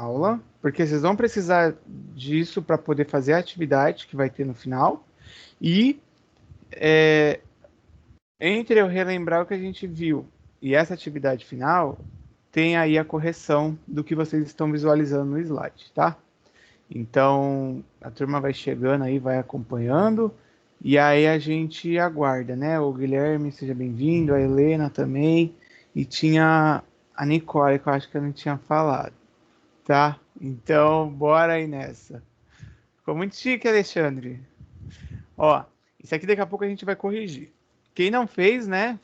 aula, porque vocês vão precisar disso para poder fazer a atividade que vai ter no final. E entre eu relembrar o que a gente viu e essa atividade final, tem aí a correção do que vocês estão visualizando no slide, tá? Então, a turma vai chegando aí, vai acompanhando, e aí a gente aguarda, né? O Guilherme, seja bem-vindo, a Helena também, e tinha a Nicole, que eu acho que eu não tinha falado, tá? Então, bora aí nessa. Ficou muito chique, Alexandre. Ó, isso aqui daqui a pouco a gente vai corrigir. Quem não fez, né?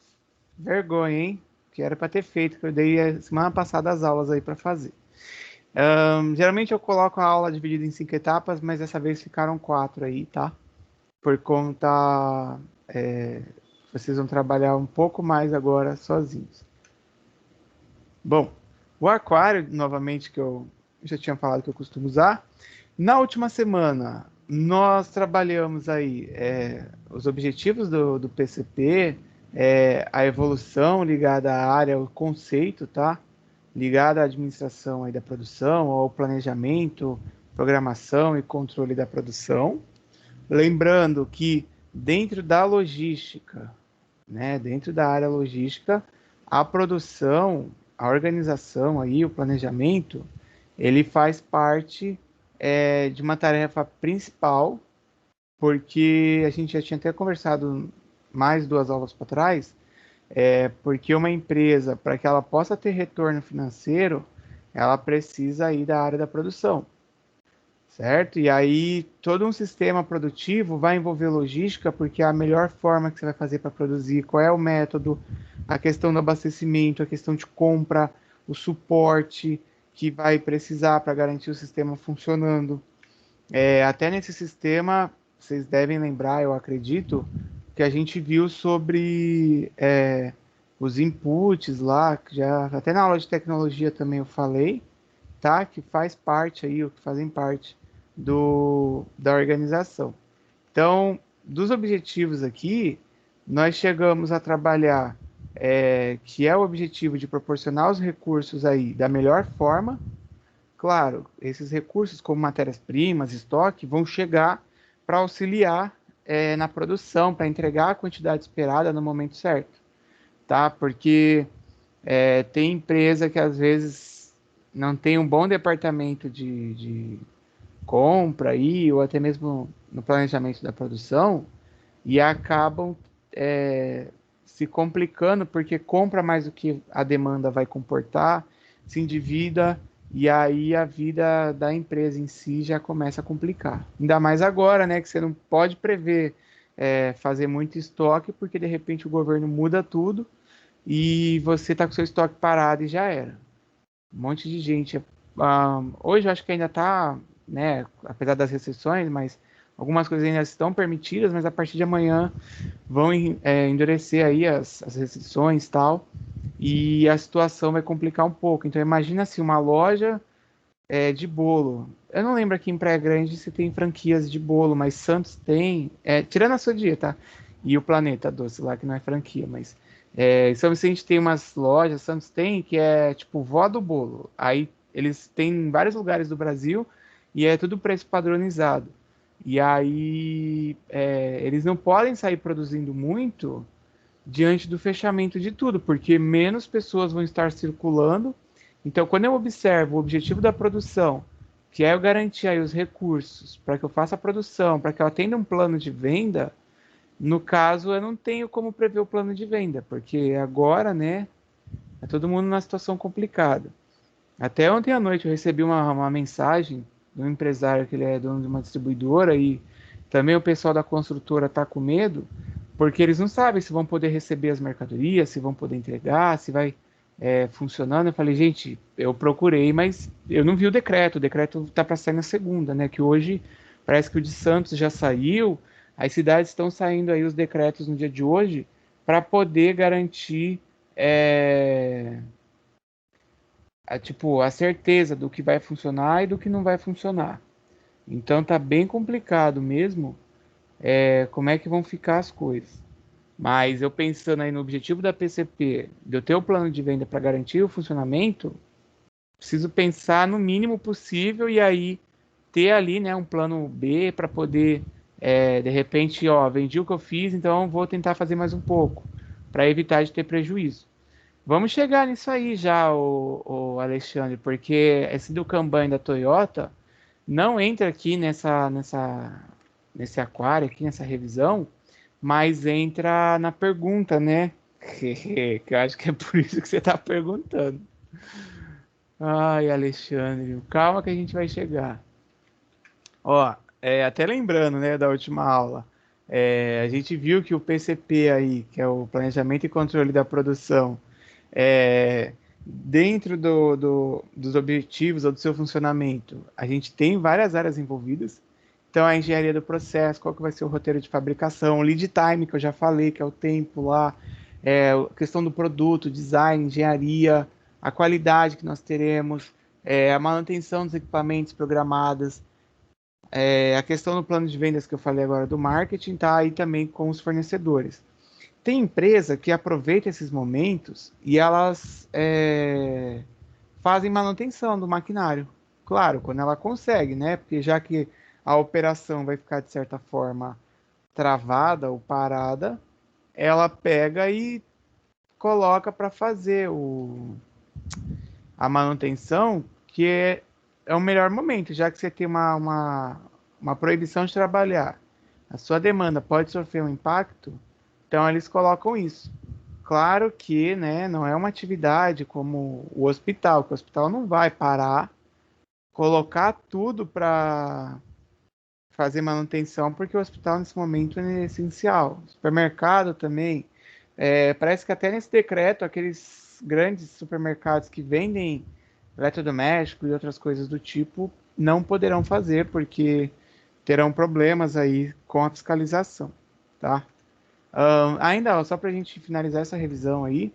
Vergonha, hein? Que era para ter feito, que eu dei semana passada as aulas aí para fazer. Geralmente eu coloco a aula dividida em 5 etapas, mas dessa vez ficaram 4 aí, tá? Por conta. Vocês vão trabalhar um pouco mais agora sozinhos. Bom, o aquário, novamente, que eu já tinha falado que eu costumo usar. Na última semana, nós trabalhamos aí os objetivos do PCP, a evolução ligada à área, o conceito, tá? Ligada à administração aí da produção, ao planejamento, programação e controle da produção. Lembrando que dentro da logística, né, dentro da área logística, a produção, a organização aí, o planejamento, ele faz parte de uma tarefa principal, porque a gente já tinha até conversado mais 2 aulas para trás, porque uma empresa, para que ela possa ter retorno financeiro, ela precisa ir da área da produção, certo? E aí todo um sistema produtivo vai envolver logística, porque é a melhor forma que você vai fazer para produzir, qual é o método, a questão do abastecimento, a questão de compra, o suporte que vai precisar para garantir o sistema funcionando. Até nesse sistema, vocês devem lembrar, eu acredito, que a gente viu sobre os inputs lá, que já até na aula de tecnologia também eu falei, tá? Que faz parte aí, o que fazem parte da organização. Então, dos objetivos aqui, nós chegamos a trabalhar que é o objetivo de proporcionar os recursos aí da melhor forma. Claro, esses recursos, como matérias-primas, estoque, vão chegar para auxiliar na produção, para entregar a quantidade esperada no momento certo, tá? Porque tem empresa que às vezes não tem um bom departamento de compra aí, ou até mesmo no planejamento da produção, e acabam se complicando porque compra mais do que a demanda vai comportar, se endivida e aí a vida da empresa em si já começa a complicar. Ainda mais agora, né, que você não pode prever fazer muito estoque porque de repente o governo muda tudo e você está com seu estoque parado e já era. Um monte de gente. Hoje eu acho que ainda está, né, apesar das restrições, mas algumas coisas ainda estão permitidas, mas a partir de amanhã vão endurecer aí as restrições e tal, e a situação vai complicar um pouco. Então imagina se uma loja de bolo. Eu não lembro aqui em Praia Grande se tem franquias de bolo, mas Santos tem, tirando a sua dieta, e o Planeta Doce lá, que não é franquia, mas em São Vicente tem umas lojas, Santos tem, que é tipo vó do bolo. Aí eles têm em vários lugares do Brasil e é tudo preço padronizado. E aí eles não podem sair produzindo muito diante do fechamento de tudo, porque menos pessoas vão estar circulando. Então, quando eu observo o objetivo da produção, que é eu garantir aí os recursos para que eu faça a produção, para que eu atenda um plano de venda, no caso, eu não tenho como prever o plano de venda, porque agora, né, é todo mundo numa situação complicada. Até ontem à noite eu recebi uma mensagem de um empresário que ele é dono de uma distribuidora e também o pessoal da construtora está com medo, porque eles não sabem se vão poder receber as mercadorias, se vão poder entregar, se vai funcionando. Eu falei, gente, eu procurei, mas eu não vi o decreto está para sair na segunda, né? Que hoje parece que o de Santos já saiu, as cidades estão saindo aí os decretos no dia de hoje para poder garantir tipo, a certeza do que vai funcionar e do que não vai funcionar. Então tá bem complicado mesmo, como é que vão ficar as coisas. Mas eu pensando aí no objetivo da PCP, de eu ter o plano de venda para garantir o funcionamento, preciso pensar no mínimo possível e aí ter ali, né, um plano B para poder, de repente, ó, vendi o que eu fiz, então vou tentar fazer mais um pouco, para evitar de ter prejuízo. Vamos chegar nisso aí já, o Alexandre, porque esse do Kanban da Toyota não entra aqui nesse aquário, aqui nessa revisão, mas entra na pergunta, né? Que eu acho que é por isso que você está perguntando. Ai, Alexandre, calma que a gente vai chegar. Ó, até lembrando, né, da última aula, a gente viu que o PCP aí, que é o Planejamento e Controle da Produção, dentro dos objetivos ou do seu funcionamento, a gente tem várias áreas envolvidas. Então, a engenharia do processo, qual que vai ser o roteiro de fabricação, o lead time, que eu já falei, que é o tempo lá, a questão do produto, design, engenharia, a qualidade que nós teremos, a manutenção dos equipamentos programadas, a questão do plano de vendas que eu falei agora do marketing, tá aí também com os fornecedores. Tem empresa que aproveita esses momentos e elas fazem manutenção do maquinário. Claro, quando ela consegue, né? Porque já que a operação vai ficar de certa forma travada ou parada, ela pega e coloca para fazer a manutenção, que é o melhor momento, já que você tem uma proibição de trabalhar. A sua demanda pode sofrer um impacto, então eles colocam isso. Claro que, né, não é uma atividade como o hospital, que o hospital não vai parar, colocar tudo para fazer manutenção, porque o hospital nesse momento é essencial. Supermercado também. Parece que até nesse decreto, aqueles grandes supermercados que vendem eletrodoméstico e outras coisas do tipo não poderão fazer, porque terão problemas aí com a fiscalização, tá? Ainda, só para a gente finalizar essa revisão aí,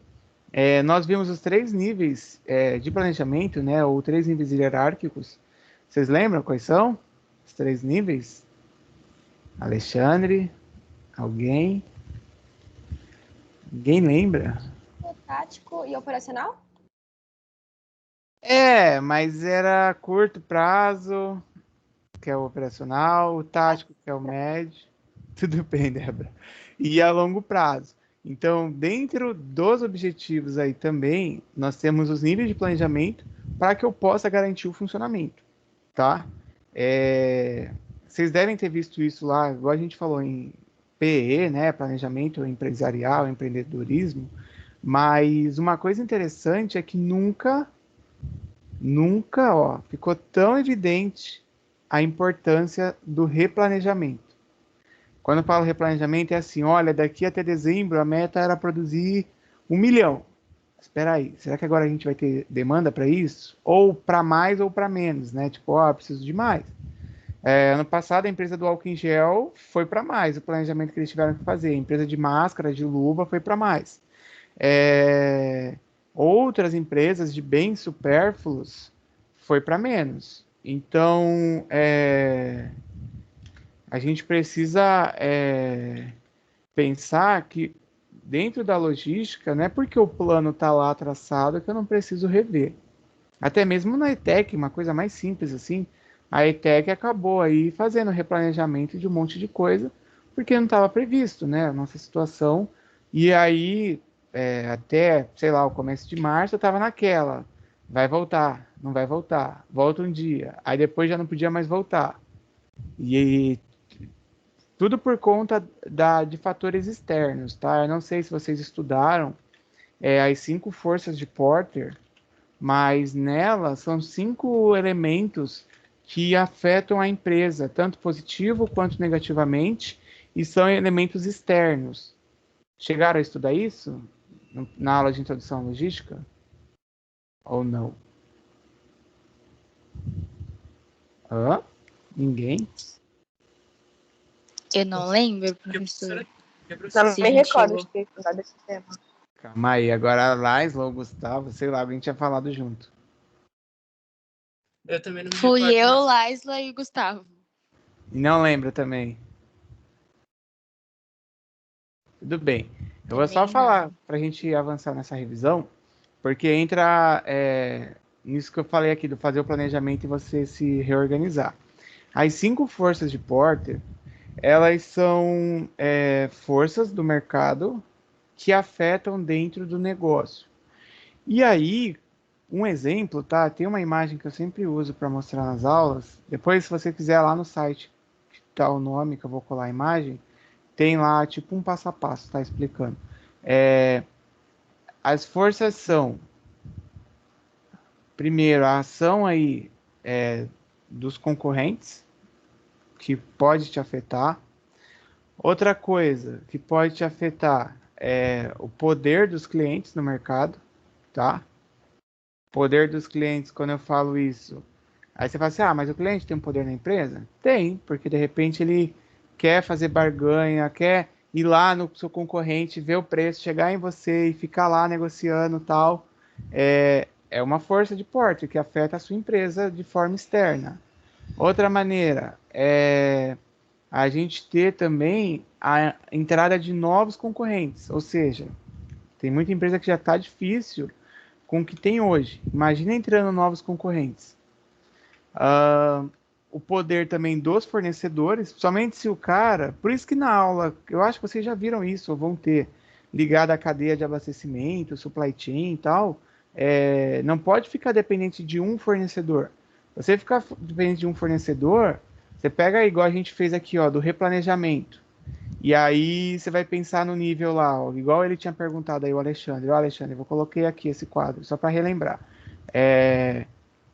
nós vimos os três níveis de planejamento, né, ou três níveis hierárquicos. Vocês lembram quais são os três níveis? Alexandre? Alguém? Ninguém lembra? Tático e operacional? Mas era curto prazo, que é o operacional, o tático, que é o médio. Tudo bem, Débora. E a longo prazo. Então, dentro dos objetivos aí também, nós temos os níveis de planejamento para que eu possa garantir o funcionamento, tá? Vocês devem ter visto isso lá, igual a gente falou em PE, né? Planejamento empresarial, empreendedorismo. Mas uma coisa interessante é que nunca, ó, ficou tão evidente a importância do replanejamento. Quando eu falo replanejamento, é assim: olha, daqui até dezembro a meta era produzir 1 milhão. Espera aí, será que agora a gente vai ter demanda para isso? Ou para mais ou para menos, né? Tipo, ó, preciso de mais. Ano passado a empresa do álcool em gel foi para mais, o planejamento que eles tiveram que fazer. A empresa de máscara, de luva, foi para mais. É, Outras empresas de bens supérfluos foi para menos. Então, a gente precisa pensar que dentro da logística, não é porque o plano está lá traçado que eu não preciso rever. Até mesmo na ETEC, uma coisa mais simples assim, a ETEC acabou aí fazendo replanejamento de um monte de coisa, porque não estava previsto, né, a nossa situação. E aí, até, sei lá, o começo de março eu estava naquela, vai voltar, não vai voltar, volta um dia, aí depois já não podia mais voltar. E tudo por conta de fatores externos, tá? Eu não sei se vocês estudaram as 5 forças de Porter, mas nela são 5 elementos que afetam a empresa, tanto positivo quanto negativamente, e são elementos externos. Chegaram a estudar isso na aula de introdução à logística? Ou não? Hã? Ninguém? Eu não lembro, professor. Não Se me a gente recordo chegou. de ter estudado esse tema. Calma aí, agora a Laisla ou Gustavo, sei lá, alguém tinha falado junto. Eu também não me Fui recordo, eu, não. Laisla e o Gustavo. E não lembra também. Tudo bem. Eu vou só Também falar não. para a gente avançar nessa revisão, porque entra nisso que eu falei aqui, do fazer o planejamento e você se reorganizar. As 5 forças de Porter, elas são forças do mercado que afetam dentro do negócio. E aí, um exemplo, tá? Tem uma imagem que eu sempre uso para mostrar nas aulas. Depois, se você quiser lá no site, que tá o nome, que eu vou colar a imagem, tem lá tipo um passo a passo, tá explicando. As forças são, primeiro, a ação aí dos concorrentes, que pode te afetar. Outra coisa que pode te afetar é o poder dos clientes no mercado, tá? Poder dos clientes, quando eu falo isso, aí você fala assim, mas o cliente tem um poder na empresa? Tem, porque de repente ele quer fazer barganha, quer ir lá no seu concorrente, ver o preço, chegar em você e ficar lá negociando e tal. É uma força de porte que afeta a sua empresa de forma externa. Outra maneira é a gente ter também a entrada de novos concorrentes, ou seja, tem muita empresa que já está difícil com o que tem hoje. Imagina entrando novos concorrentes. O poder também dos fornecedores, somente se o cara, por isso que na aula, eu acho que vocês já viram isso, ou vão ter, ligado à cadeia de abastecimento, supply chain e tal, não pode ficar dependente de um fornecedor. Você ficar dependente de um fornecedor, você pega igual a gente fez aqui, ó, do replanejamento. E aí você vai pensar no nível lá, ó, igual ele tinha perguntado aí o Alexandre. Ó, Alexandre, eu coloquei aqui esse quadro, só para relembrar.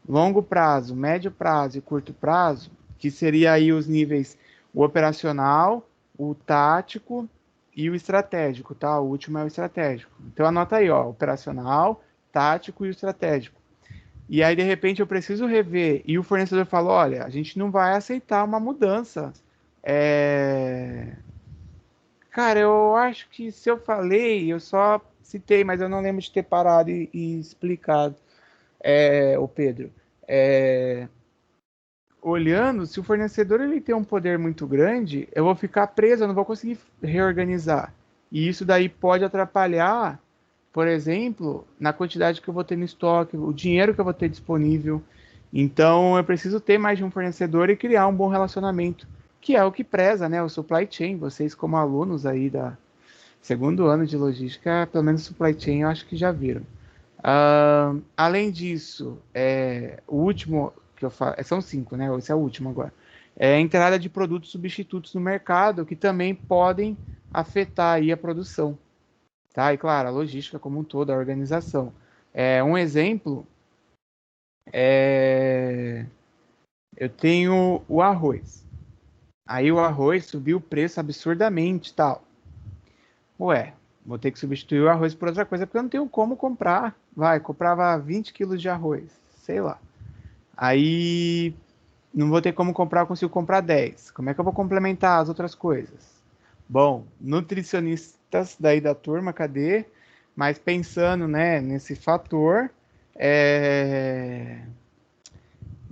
Longo prazo, médio prazo e curto prazo, que seria aí os níveis, o operacional, o tático e o estratégico, tá? O último é o estratégico. Então anota aí, ó, operacional, tático e o estratégico. E aí, de repente, eu preciso rever. E o fornecedor falou, olha, a gente não vai aceitar uma mudança. Cara, eu acho que se eu falei, eu só citei, mas eu não lembro de ter parado e explicado, o Pedro. Olhando, se o fornecedor ele tem um poder muito grande, eu vou ficar preso, eu não vou conseguir reorganizar. E isso daí pode atrapalhar, por exemplo, na quantidade que eu vou ter no estoque, o dinheiro que eu vou ter disponível. Então, eu preciso ter mais de um fornecedor e criar um bom relacionamento, que é o que preza, né? O supply chain. Vocês, como alunos aí da segundo ano de logística, pelo menos supply chain, eu acho que já viram. Além disso, o último que eu falo, são 5, né? Esse é o último agora. É a entrada de produtos substitutos no mercado que também podem afetar aí a produção, tá? E claro, a logística como um todo, a organização. Um exemplo eu tenho o arroz. Aí o arroz subiu o preço absurdamente, tal. Ué, vou ter que substituir o arroz por outra coisa porque eu não tenho como comprar. Comprava 20 quilos de arroz, sei lá. Aí não vou ter como comprar, eu consigo comprar 10. Como é que eu vou complementar as outras coisas? Bom, nutricionistas daí da turma, cadê? Mas pensando, né, nesse fator, como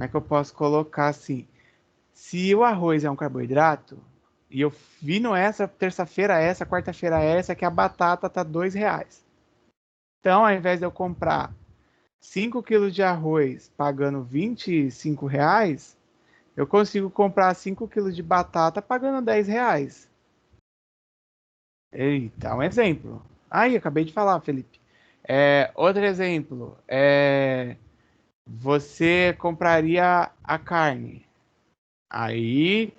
é que eu posso colocar assim? Se o arroz é um carboidrato, e eu vi no essa terça-feira essa, quarta-feira essa, que a batata tá R$ 2. Então, ao invés de eu comprar 5 quilos de arroz pagando R$ 25, eu consigo comprar 5 quilos de batata pagando R$ 10. Eita, um exemplo. Aí, acabei de falar, Felipe. Outro exemplo. Você compraria a carne. Aí,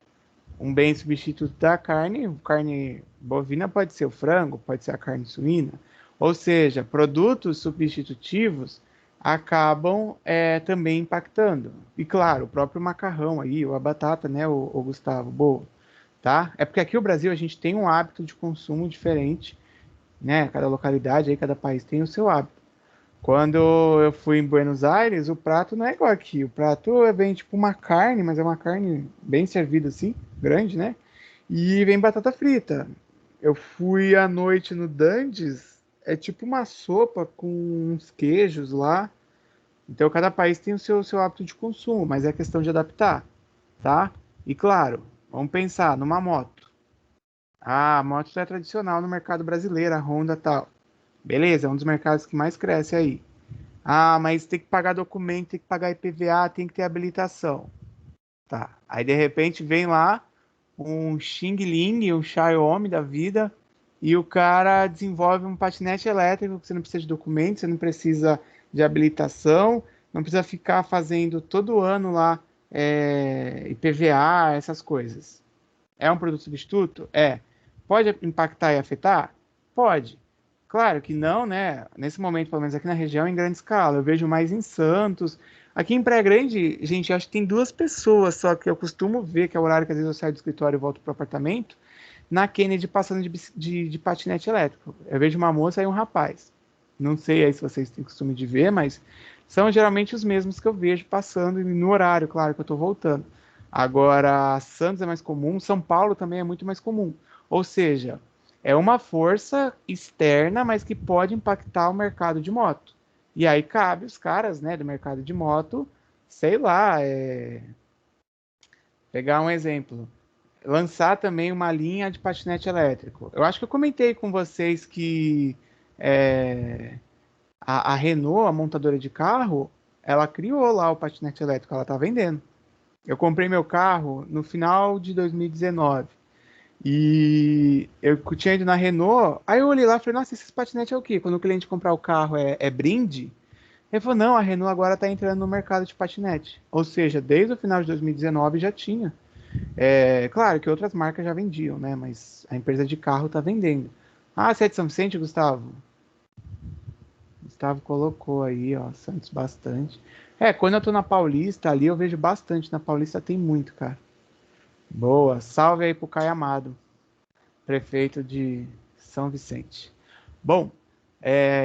um bem substituto da carne bovina pode ser o frango, pode ser a carne suína. Ou seja, produtos substitutivos acabam também impactando. E claro, o próprio macarrão aí, ou a batata, né, o Gustavo, boa, tá? É porque aqui no Brasil a gente tem um hábito de consumo diferente, né? Cada localidade aí, cada país tem o seu hábito. Quando eu fui em Buenos Aires, o prato não é igual aqui. O prato vem tipo uma carne, mas é uma carne bem servida assim, grande, né? E vem batata frita. Eu fui à noite no Dandes, é tipo uma sopa com uns queijos lá. Então cada país tem o seu hábito de consumo, mas é questão de adaptar, tá? E claro, vamos pensar numa moto. A moto é tradicional no mercado brasileiro, a Honda tal. Beleza, é um dos mercados que mais cresce aí. Ah, mas tem que pagar documento, tem que pagar IPVA, tem que ter habilitação. Tá. Aí de repente vem lá um Xing Ling, um Xiaomi da vida, e o cara desenvolve um patinete elétrico que você não precisa de documento, você não precisa de habilitação, não precisa ficar fazendo todo ano lá IPVA, essas coisas. É um produto substituto? É. Pode impactar e afetar? Pode. Claro que não, né? Nesse momento, pelo menos aqui na região, em grande escala. Eu vejo mais em Santos. Aqui em Praia Grande, gente, acho que tem duas pessoas só que eu costumo ver, que é o horário que às vezes eu saio do escritório e volto para o apartamento, na Kennedy passando de patinete elétrico. Eu vejo uma moça e um rapaz. Não sei aí se vocês têm costume de ver, mas são geralmente os mesmos que eu vejo passando no horário, claro, que eu estou voltando. Agora, Santos é mais comum, São Paulo também é muito mais comum. Ou seja, é uma força externa, mas que pode impactar o mercado de moto. E aí cabe os caras, né, do mercado de moto, sei lá, pegar um exemplo, lançar também uma linha de patinete elétrico. Eu acho que eu comentei com vocês que é, a Renault, a montadora de carro, ela criou lá o patinete elétrico, ela tá vendendo. Eu comprei meu carro no final de 2019. E eu tinha ido na Renault, aí eu olhei lá e falei, nossa, esse patinete é o quê? Quando o cliente comprar o carro é brinde? Ele falou, não, a Renault agora está entrando no mercado de patinete. Ou seja, desde o final de 2019 já tinha. Claro que outras marcas já vendiam, né? Mas a empresa de carro está vendendo. Ah, você é de São Vicente, Gustavo? Gustavo colocou aí, ó, Santos bastante. Quando eu tô na Paulista ali, eu vejo bastante. Na Paulista tem muito, cara. Boa, salve aí pro Caio Amado, prefeito de São Vicente. Bom,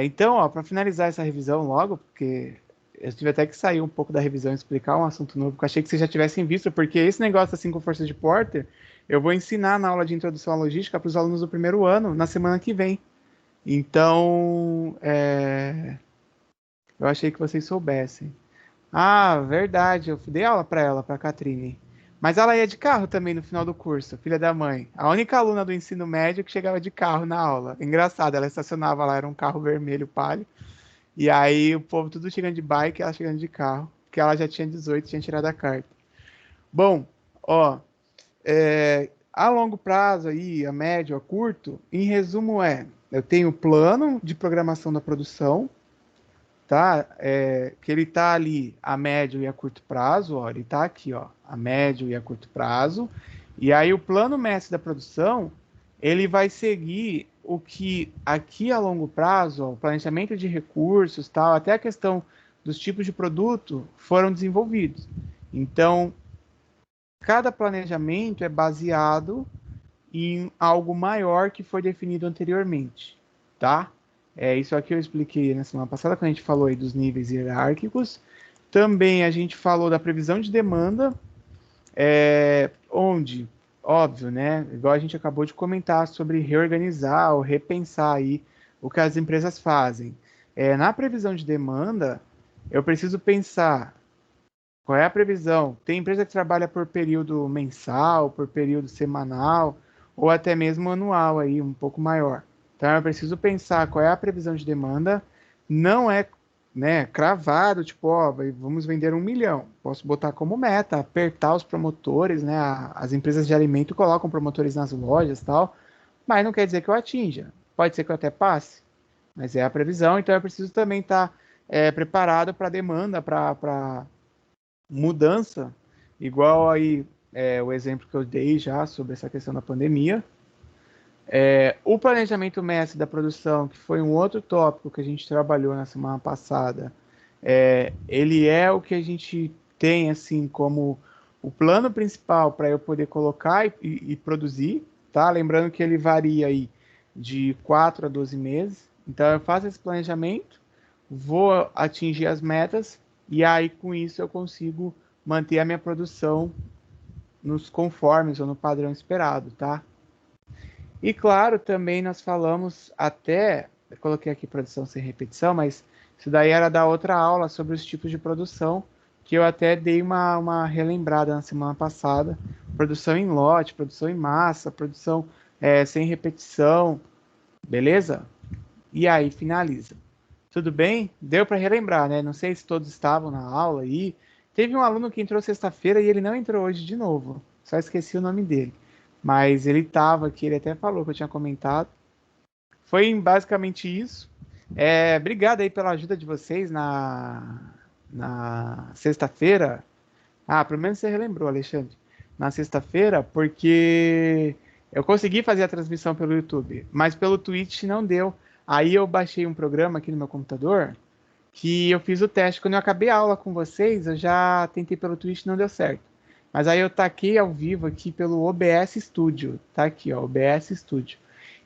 então, ó, para finalizar essa revisão logo, porque eu tive até que sair um pouco da revisão e explicar um assunto novo, que eu achei que vocês já tivessem visto, porque esse negócio assim com força de Porter, eu vou ensinar na aula de introdução à logística para os alunos do primeiro ano, na semana que vem. Então, eu achei que vocês soubessem. Ah, verdade, eu dei aula para ela, para a Catrine. Mas ela ia de carro também no final do curso, filha da mãe. A única aluna do ensino médio que chegava de carro na aula. Engraçado, ela estacionava lá, era um carro vermelho palio. E aí o povo tudo chegando de bike, ela chegando de carro, porque ela já tinha 18, tinha tirado a carta. Bom, ó, a longo prazo aí, a médio, a curto, em resumo eu tenho o plano de programação da produção, tá? Que ele tá ali a médio e a curto prazo, ó, ele tá aqui, ó, a médio e a curto prazo. E aí o plano mestre da produção, ele vai seguir o que aqui a longo prazo, ó, o planejamento de recursos, tal, até a questão dos tipos de produto foram desenvolvidos. Então, cada planejamento é baseado em algo maior que foi definido anteriormente, tá? Isso aqui eu expliquei na semana passada, quando a gente falou aí dos níveis hierárquicos. Também a gente falou da previsão de demanda, onde, óbvio, né? Igual a gente acabou de comentar sobre reorganizar ou repensar aí o que as empresas fazem. Na previsão de demanda, eu preciso pensar qual é a previsão. Tem empresa que trabalha por período mensal, por período semanal, ou até mesmo anual aí, um pouco maior. Então eu preciso pensar qual é a previsão de demanda. Não é, né, cravado, tipo, ó, vamos vender 1 milhão. Posso botar como meta, apertar os promotores, né? As empresas de alimento colocam promotores nas lojas e tal, mas não quer dizer que eu atinja. Pode ser que eu até passe, mas é a previsão, então eu preciso também estar preparado para a demanda, para mudança, igual aí o exemplo que eu dei já sobre essa questão da pandemia. O planejamento mestre da produção, que foi um outro tópico que a gente trabalhou na semana passada, ele é o que a gente tem assim como o plano principal para eu poder colocar e produzir, tá? Lembrando que ele varia aí de 4 a 12 meses. Então eu faço esse planejamento, vou atingir as metas e aí com isso eu consigo manter a minha produção nos conformes ou no padrão esperado, tá? E claro, também nós falamos até, eu coloquei aqui produção sem repetição, mas isso daí era da outra aula sobre os tipos de produção, que eu até dei uma relembrada na semana passada. Produção em lote, produção em massa, produção sem repetição, beleza? E aí finaliza. Tudo bem? Deu para relembrar, né? Não sei se todos estavam na aula aí. Teve um aluno que entrou sexta-feira e ele não entrou hoje de novo. Só esqueci o nome dele. Mas ele estava aqui, ele até falou que eu tinha comentado. Foi basicamente isso. Obrigado aí pela ajuda de vocês na sexta-feira. Ah, pelo menos você relembrou, Alexandre. Na sexta-feira, porque eu consegui fazer a transmissão pelo YouTube, mas pelo Twitch não deu. Aí eu baixei um programa aqui no meu computador que eu fiz o teste. Quando eu acabei a aula com vocês, eu já tentei pelo Twitch e não deu certo. Mas aí eu taquei ao vivo aqui pelo OBS Studio. Tá aqui, ó, OBS Studio.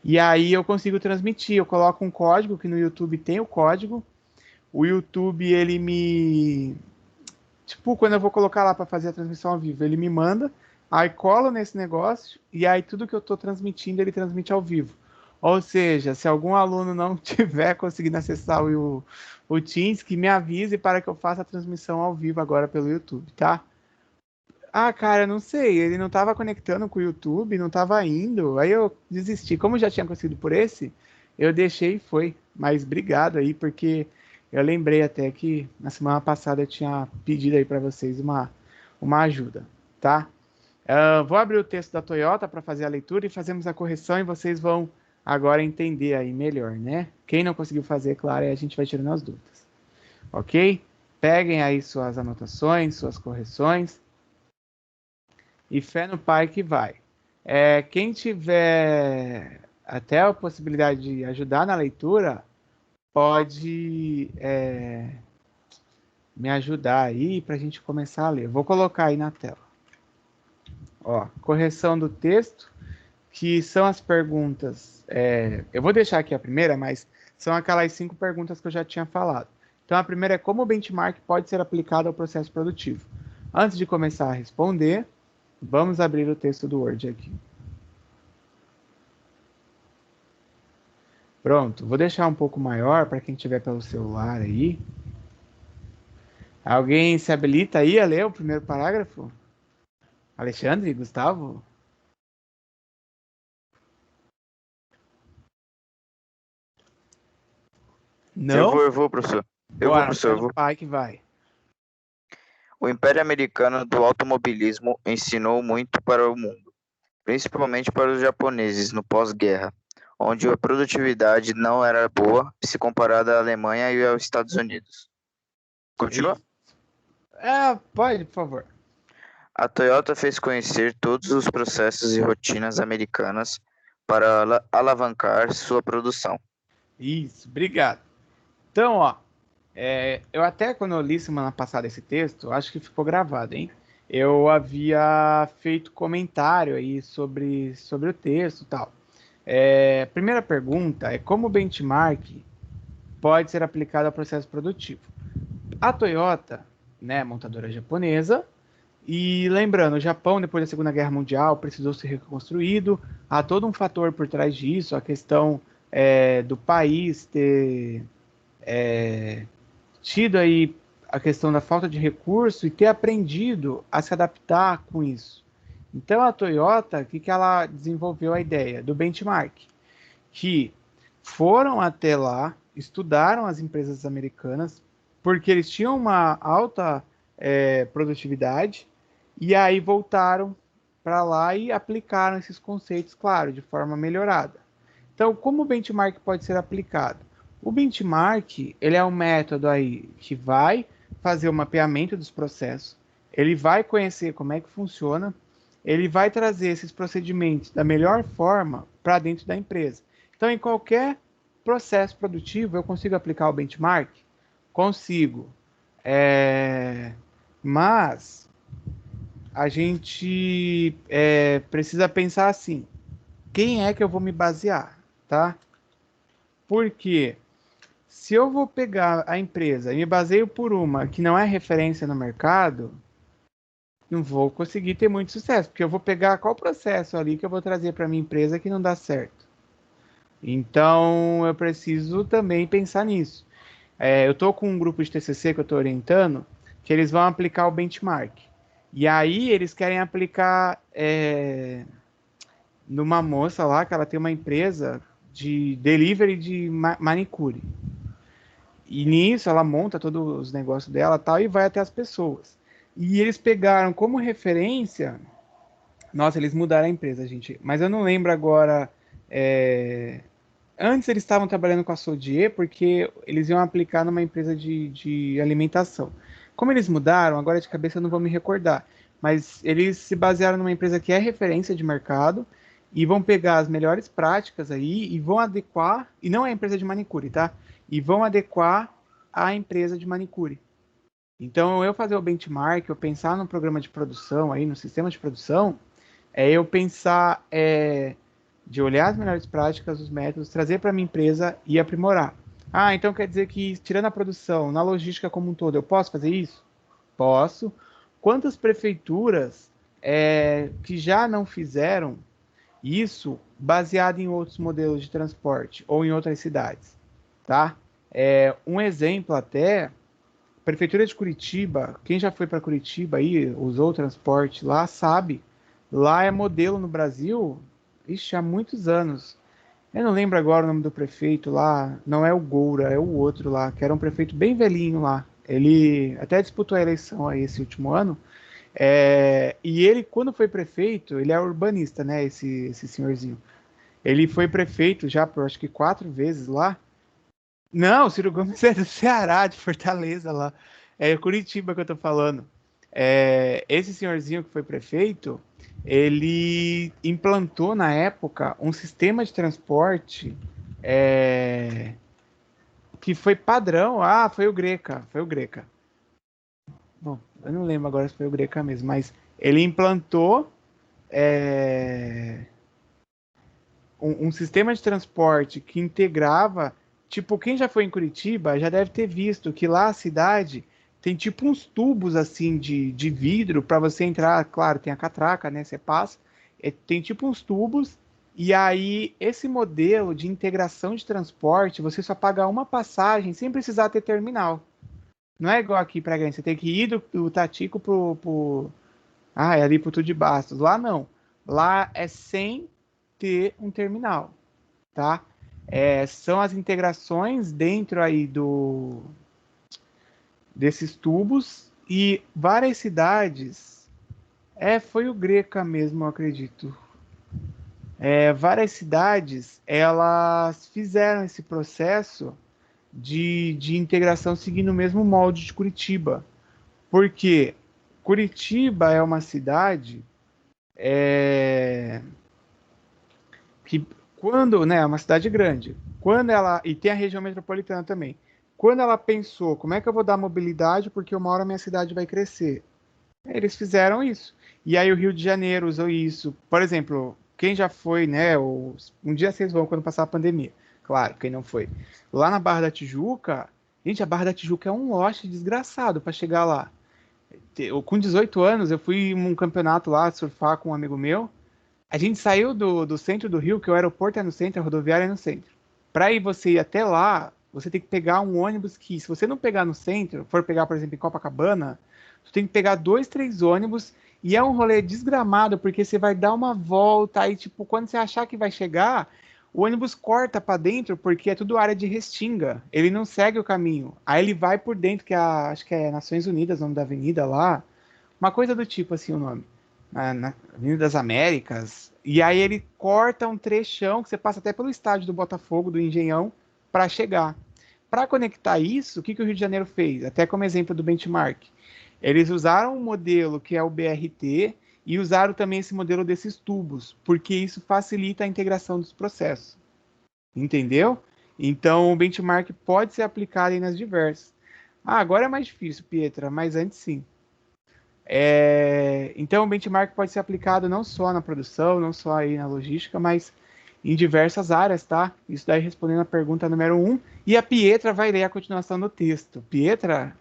E aí eu consigo transmitir. Eu coloco um código, que no YouTube tem o código. O YouTube, ele me... Tipo, quando eu vou colocar lá para fazer a transmissão ao vivo, ele me manda, aí colo nesse negócio, e aí tudo que eu estou transmitindo, ele transmite ao vivo. Ou seja, se algum aluno não tiver conseguindo acessar o Teams, que me avise para que eu faça a transmissão ao vivo agora pelo YouTube, tá? Ah, cara, não sei, ele não estava conectando com o YouTube, não estava indo, aí eu desisti. Como já tinha conseguido por esse, eu deixei e foi. Mas obrigado aí, porque eu lembrei até que na semana passada eu tinha pedido aí para vocês uma ajuda, tá? Vou abrir o texto da Toyota para fazer a leitura e fazemos a correção e vocês vão agora entender aí melhor, né? Quem não conseguiu fazer, claro, aí a gente vai tirando as dúvidas, ok? Peguem aí suas anotações, suas correções e fé no pai que vai. Quem tiver até a possibilidade de ajudar na leitura, pode me ajudar aí para a gente começar a ler. Vou colocar aí na tela. Ó, correção do texto, que são as perguntas. Eu vou deixar aqui a primeira, mas são aquelas 5 perguntas que eu já tinha falado. Então, a primeira é como o benchmark pode ser aplicado ao processo produtivo. Antes de começar a responder, vamos abrir o texto do Word aqui. Pronto, vou deixar um pouco maior para quem tiver pelo celular aí. Alguém se habilita aí a ler o primeiro parágrafo? Alexandre, Gustavo? Não? Eu vou, professor. Bora, Professor, eu vou. pai que vai. O Império Americano do automobilismo ensinou muito para o mundo, principalmente para os japoneses no pós-guerra, onde a produtividade não era boa se comparada à Alemanha e aos Estados Unidos. Continua? Pode, por favor. A Toyota fez conhecer todos os processos e rotinas americanas para alavancar sua produção. Isso, obrigado. Então, ó, eu até quando eu li semana passada esse texto, acho que ficou gravado, hein? Eu havia feito comentário aí sobre o texto e tal. Primeira pergunta é como o benchmark pode ser aplicado ao processo produtivo. A Toyota, né, montadora japonesa, e lembrando, o Japão, depois da Segunda Guerra Mundial, precisou ser reconstruído. Há todo um fator por trás disso, a questão do país ter tido aí a questão da falta de recurso e ter aprendido a se adaptar com isso. Então, a Toyota, o que ela desenvolveu a ideia? Do benchmark, que foram até lá, estudaram as empresas americanas, porque eles tinham uma alta produtividade, e aí voltaram para lá e aplicaram esses conceitos, claro, de forma melhorada. Então, como o benchmark pode ser aplicado? O benchmark, ele é um método aí que vai fazer o mapeamento dos processos, ele vai conhecer como é que funciona, ele vai trazer esses procedimentos da melhor forma para dentro da empresa. Então, em qualquer processo produtivo, eu consigo aplicar o benchmark? Consigo. Mas a gente precisa pensar assim, quem é que eu vou me basear, tá? Porque se eu vou pegar a empresa e me baseio por uma que não é referência no mercado, não vou conseguir ter muito sucesso, porque eu vou pegar qual processo ali que eu vou trazer para minha empresa que não dá certo. Então, eu preciso também pensar nisso. Eu estou com um grupo de TCC que eu estou orientando, que eles vão aplicar o benchmark. E aí, eles querem aplicar numa moça lá, que ela tem uma empresa de delivery de manicure. E nisso ela monta todos os negócios dela tal, e vai até as pessoas. E eles pegaram como referência. Nossa, eles mudaram a empresa, gente. Mas eu não lembro agora. Antes eles estavam trabalhando com a Sodier porque eles iam aplicar numa empresa de alimentação. Como eles mudaram, agora de cabeça eu não vou me recordar. Mas eles se basearam numa empresa que é referência de mercado e vão pegar as melhores práticas aí e vão adequar. E não é a empresa de manicure, tá? E vão adequar à empresa de manicure. Então, eu fazer o benchmark, eu pensar no programa de produção aí, no sistema de produção, eu pensar de olhar as melhores práticas, os métodos, trazer para a minha empresa e aprimorar. Ah, então quer dizer que, tirando a produção, na logística como um todo, eu posso fazer isso? Posso. Quantas prefeituras que já não fizeram isso baseado em outros modelos de transporte ou em outras cidades, tá? Um exemplo até, Prefeitura de Curitiba, quem já foi para Curitiba aí, usou o transporte lá, sabe. Lá é modelo no Brasil, há muitos anos. Eu não lembro agora o nome do prefeito lá, não é o Goura, é o outro lá, que era um prefeito bem velhinho lá. Ele até disputou a eleição aí esse último ano. E ele, quando foi prefeito, ele é urbanista, né, esse senhorzinho. Ele foi prefeito já por acho que 4 vezes lá. Não, o Ciro Gomes é do Ceará, de Fortaleza lá. É Curitiba que eu tô falando. Esse senhorzinho que foi prefeito, ele implantou na época um sistema de transporte que foi padrão. Ah, foi o Greca, foi o Greca. Bom, eu não lembro agora se foi o Greca mesmo, mas ele implantou um sistema de transporte que integrava, tipo, quem já foi em Curitiba já deve ter visto que lá a cidade tem tipo uns tubos assim de vidro para você entrar, claro, tem a catraca, né, você passa, tem tipo uns tubos, e aí esse modelo de integração de transporte, você só paga uma passagem sem precisar ter terminal. Não é igual aqui para Grande, você tem que ir do Tatico é ali pro Tudo de Bastos. Lá não. Lá é sem ter um terminal, tá? São as integrações dentro aí desses tubos e várias cidades. Foi o Greca mesmo, eu acredito. Várias cidades, elas fizeram esse processo de integração seguindo o mesmo molde de Curitiba. Porque Curitiba é uma cidade que quando, né, é uma cidade grande, quando ela, e tem a região metropolitana também, quando ela pensou, como é que eu vou dar mobilidade porque uma hora minha cidade vai crescer? Eles fizeram isso. E aí o Rio de Janeiro usou isso. Por exemplo, quem já foi, né, um dia vocês vão quando passar a pandemia. Claro, quem não foi. Lá na Barra da Tijuca, gente, a Barra da Tijuca é um lote desgraçado para chegar lá. Com 18 anos, eu fui em um campeonato lá, surfar com um amigo meu. A gente saiu do centro do Rio, que o aeroporto é no centro, a rodoviária é no centro. Para você ir até lá, você tem que pegar um ônibus que, se você não pegar no centro, for pegar, por exemplo, em Copacabana, você tem que pegar 2, 3 ônibus, e é um rolê desgramado, porque você vai dar uma volta, aí, tipo, quando você achar que vai chegar, o ônibus corta para dentro, porque é tudo área de restinga. Ele não segue o caminho. Aí ele vai por dentro, acho que é Nações Unidas, o nome da avenida lá. Uma coisa do tipo, assim, o nome. Na Avenida das Américas. E aí ele corta um trechão, que você passa até pelo estádio do Botafogo, do Engenhão, para chegar. Para conectar isso, o que o Rio de Janeiro fez? Até como exemplo do benchmark. Eles usaram um modelo que é o BRT e usaram também esse modelo desses tubos, porque isso facilita a integração dos processos. Entendeu? Então, o benchmark pode ser aplicado aí nas diversas. Ah, agora é mais difícil, Pietra, mas antes sim. Então, o benchmark pode ser aplicado não só na produção, não só aí na logística, mas em diversas áreas, tá? Isso daí respondendo a pergunta número 1. E a Pietra vai ler a continuação do texto. Pietra,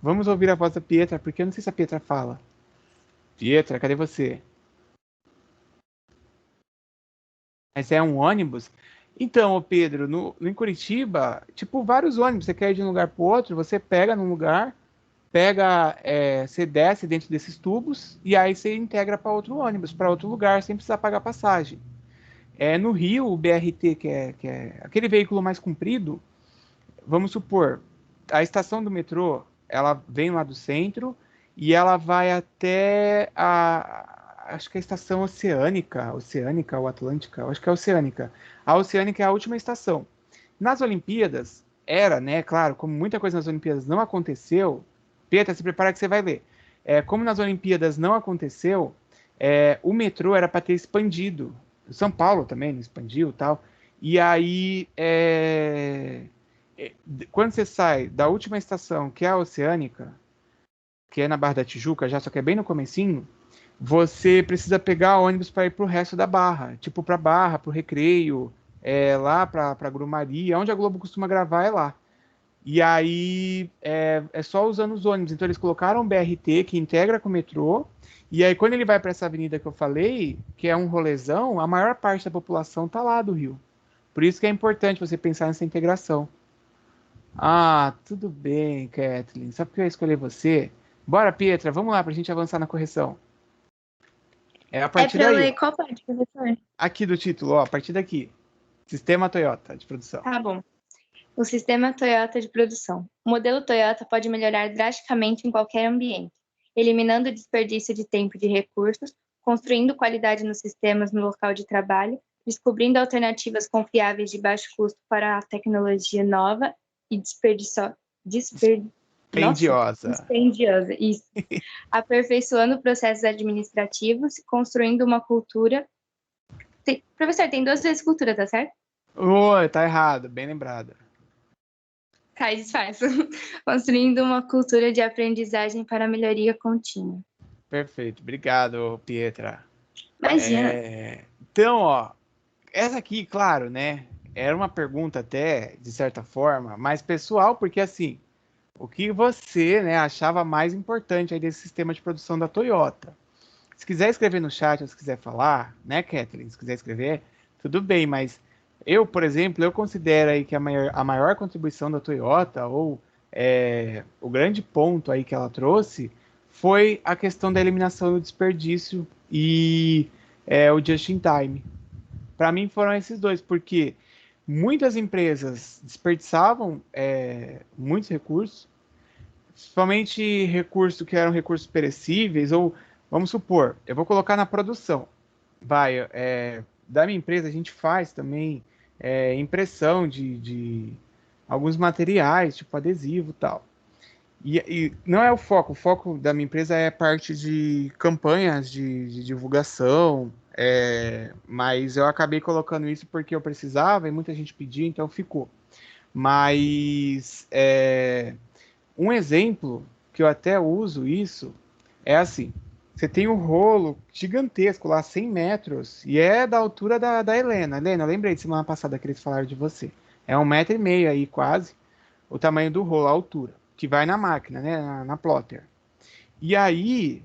vamos ouvir a voz da Pietra, porque eu não sei se a Pietra fala. Pietra, cadê você? Mas é um ônibus? Então, Pedro, em Curitiba, tipo, vários ônibus, você quer ir de um lugar para o outro, você pega num lugar, você desce dentro desses tubos e aí você integra para outro ônibus, para outro lugar, sem precisar pagar passagem. No Rio, o BRT, que é aquele veículo mais comprido, vamos supor, a estação do metrô, ela vem lá do centro e ela vai até acho que é a estação Oceânica ou Atlântica, acho que é a Oceânica. A Oceânica é a última estação. Nas Olimpíadas, era, né, claro, como muita coisa nas Olimpíadas não aconteceu, Pietra, se prepara que você vai ver. Como nas Olimpíadas não aconteceu, o metrô era para ter expandido. São Paulo também expandiu e tal. E aí, quando você sai da última estação, que é a Oceânica, que é na Barra da Tijuca, já só que é bem no comecinho, você precisa pegar ônibus para ir para o resto da Barra, tipo para Barra, para o Recreio, lá para Grumari, onde a Globo costuma gravar é lá. E aí é só usando os ônibus. Então eles colocaram um BRT que integra com o metrô. E aí quando ele vai para essa avenida que eu falei, que é um rolezão, a maior parte da população tá lá do Rio. Por isso que é importante você pensar nessa integração. Ah, tudo bem, Kathleen. Só porque eu escolhi você. Bora, Pietra, vamos lá para a gente avançar na correção. É a partir pra eu daí. ler qual parte, professor? Aqui do título, ó, a partir daqui. Sistema Toyota de produção. Tá bom. O sistema Toyota de produção. O modelo Toyota pode melhorar drasticamente em qualquer ambiente, eliminando o desperdício de tempo e de recursos, construindo qualidade nos sistemas no local de trabalho, descobrindo alternativas confiáveis de baixo custo para a tecnologia nova e dispendiosa. Isso. Aperfeiçoando processos administrativos, construindo uma cultura. Professor, tem 2 vezes cultura, tá certo? Oi, tá errado, bem lembrado. Cai disfarça. Construindo uma cultura de aprendizagem para melhoria contínua. Perfeito, obrigado, Pietra. Imagina. Então, ó, essa aqui, claro, né, era uma pergunta até, de certa forma, mais pessoal, porque assim, o que você, né, achava mais importante aí desse sistema de produção da Toyota? Se quiser escrever no chat, ou se quiser falar, né, Kathleen, se quiser escrever, tudo bem, mas eu, por exemplo, eu considero aí que a maior contribuição da Toyota, ou o grande ponto aí que ela trouxe, foi a questão da eliminação do desperdício e o just-in-time. Para mim foram esses dois, porque muitas empresas desperdiçavam muitos recursos, principalmente recursos que eram recursos perecíveis, ou, vamos supor, eu vou colocar na produção. Da minha empresa a gente faz também impressão de alguns materiais, tipo adesivo e tal. E não é o foco da minha empresa é parte de campanhas de divulgação, mas eu acabei colocando isso porque eu precisava e muita gente pediu, então ficou. Mas um exemplo que eu até uso isso é assim, você tem um rolo gigantesco lá, 100 metros, e é da altura da Helena. Helena, eu lembrei de semana passada que eles falaram de você. É 1,5 m aí, quase, o tamanho do rolo, a altura, que vai na máquina, né, na plotter. E aí,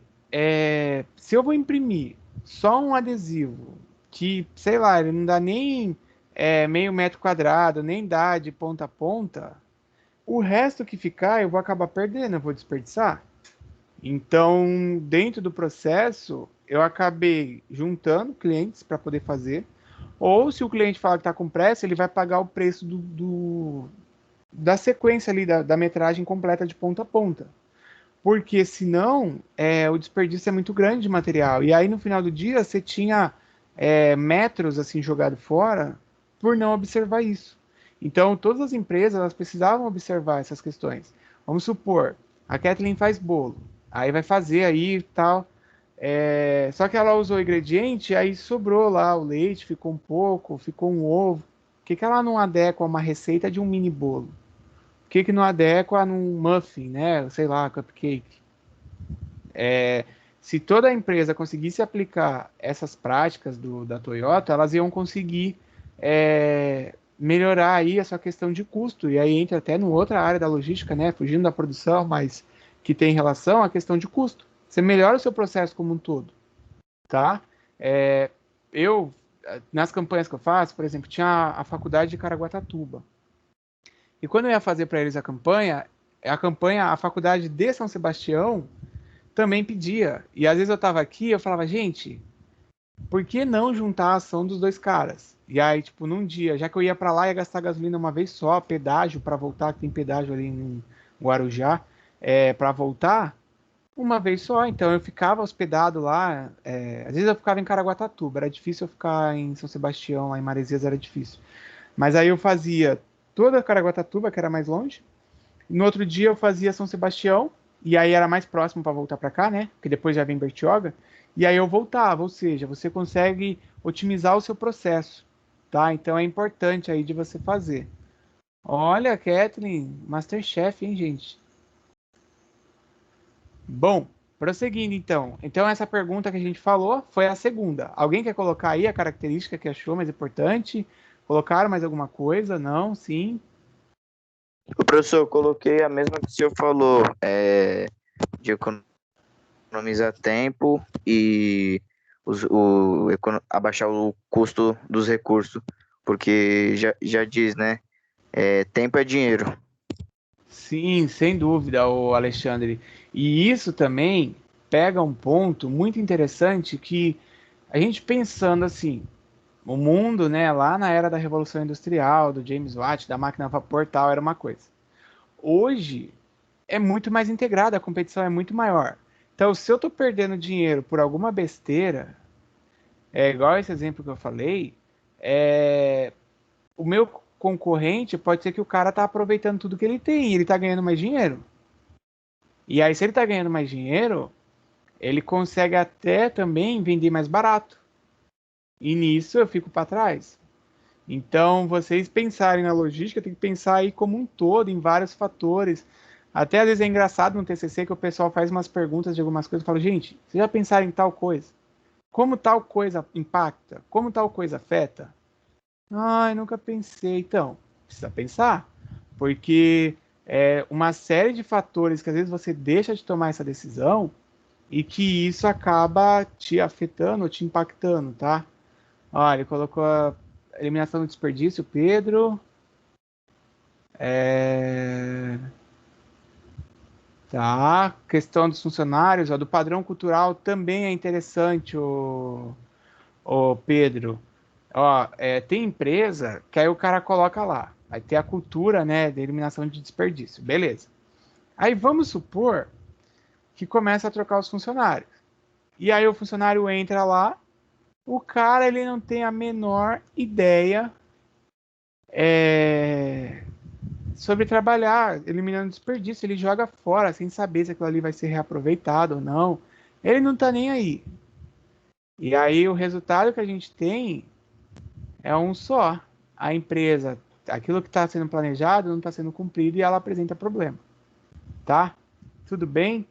se eu vou imprimir só um adesivo, que, sei lá, ele não dá nem meio metro quadrado, nem dá de ponta a ponta, o resto que ficar eu vou acabar perdendo, eu vou desperdiçar. Então, dentro do processo, eu acabei juntando clientes para poder fazer. Ou se o cliente fala que está com pressa, ele vai pagar o preço da sequência ali, da metragem completa de ponta a ponta. Porque senão, o desperdício é muito grande de material. E aí, no final do dia, você tinha metros assim jogados fora por não observar isso. Então, todas as empresas elas precisavam observar essas questões. Vamos supor, a Kathleen faz bolo. Aí vai fazer aí e tal. Só que ela usou o ingrediente, aí sobrou lá o leite, ficou um pouco, ficou um ovo. Por que ela não adequa uma receita de um mini bolo? Por que não adequa num muffin, né? Sei lá, cupcake. Se toda a empresa conseguisse aplicar essas práticas da Toyota, elas iam conseguir melhorar aí essa questão de custo. E aí entra até numa outra área da logística, né? Fugindo da produção, mas que tem relação à questão de custo. Você melhora o seu processo como um todo, tá? Eu, nas campanhas que eu faço, por exemplo, tinha a faculdade de Caraguatatuba. E quando eu ia fazer para eles a faculdade de São Sebastião também pedia. E às vezes eu estava aqui e eu falava, gente, por que não juntar a ação dos dois caras? E aí, tipo, num dia, já que eu ia para lá, ia gastar gasolina uma vez só, pedágio para voltar, que tem pedágio ali em Guarujá, para voltar, uma vez só. Então eu ficava hospedado lá, às vezes eu ficava em Caraguatatuba, era difícil eu ficar em São Sebastião, lá em Maresias era difícil. Mas aí eu fazia toda Caraguatatuba, que era mais longe, no outro dia eu fazia São Sebastião, e aí era mais próximo para voltar para cá, né? Porque depois já vem Bertioga. E aí eu voltava, ou seja, você consegue otimizar o seu processo, tá? Então é importante aí de você fazer. Olha, Kathleen, Masterchef, hein, gente? Bom, prosseguindo então. Então essa pergunta que a gente falou foi a segunda. Alguém quer colocar aí a característica que achou mais importante? Colocaram mais alguma coisa? Não? Sim? O professor, eu coloquei a mesma que o senhor falou, de economizar tempo e abaixar o custo dos recursos, porque já diz, né? Tempo é dinheiro. Sim, sem dúvida, o Alexandre. E isso também pega um ponto muito interessante que a gente pensando assim, o mundo, né, lá na era da Revolução Industrial, do James Watt, da máquina a vapor tal, era uma coisa. Hoje é muito mais integrada, a competição é muito maior. Então, se eu estou perdendo dinheiro por alguma besteira, é igual esse exemplo que eu falei, o meu concorrente pode ser que o cara tá aproveitando tudo que ele tem e ele tá ganhando mais dinheiro. E aí, se ele tá ganhando mais dinheiro, ele consegue até também vender mais barato. E nisso eu fico para trás. Então, vocês pensarem na logística, tem que pensar aí como um todo, em vários fatores. Até às vezes é engraçado no TCC que o pessoal faz umas perguntas de algumas coisas e fala, gente, vocês já pensaram em tal coisa? Como tal coisa impacta? Como tal coisa afeta? Ai, nunca pensei. Então, precisa pensar, porque é uma série de fatores que às vezes você deixa de tomar essa decisão e que isso acaba te afetando, te impactando, tá? Olha, ele colocou a eliminação do desperdício, Pedro. Tá, questão dos funcionários, ó, do padrão cultural também é interessante, o Pedro. Ó, tem empresa que aí o cara coloca lá, vai ter a cultura, né, de eliminação de desperdício, beleza. Aí vamos supor que começa a trocar os funcionários. E aí o funcionário entra lá, o cara ele não tem a menor ideia sobre trabalhar, eliminando desperdício, ele joga fora sem saber se aquilo ali vai ser reaproveitado ou não. Ele não tá nem aí. E aí o resultado que a gente tem é um só. A empresa, aquilo que está sendo planejado não está sendo cumprido e ela apresenta problema. Tá? Tudo bem?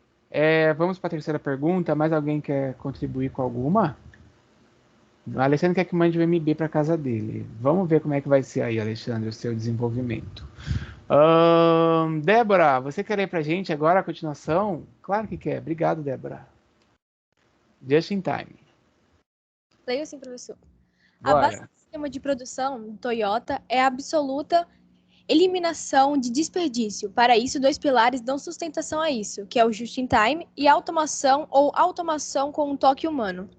Vamos para a terceira pergunta. Mais alguém quer contribuir com alguma? O Alexandre quer que mande o MB para casa dele. Vamos ver como é que vai ser aí, Alexandre, o seu desenvolvimento. Débora, você quer ler para a gente agora a continuação? Claro que quer. Obrigado, Débora. Just in time. Leio sim, professor. A Bora. base do sistema de produção do Toyota é a absoluta eliminação de desperdício. Para isso, dois pilares dão sustentação a isso, que é o just-in-time e automação ou automação com um toque humano.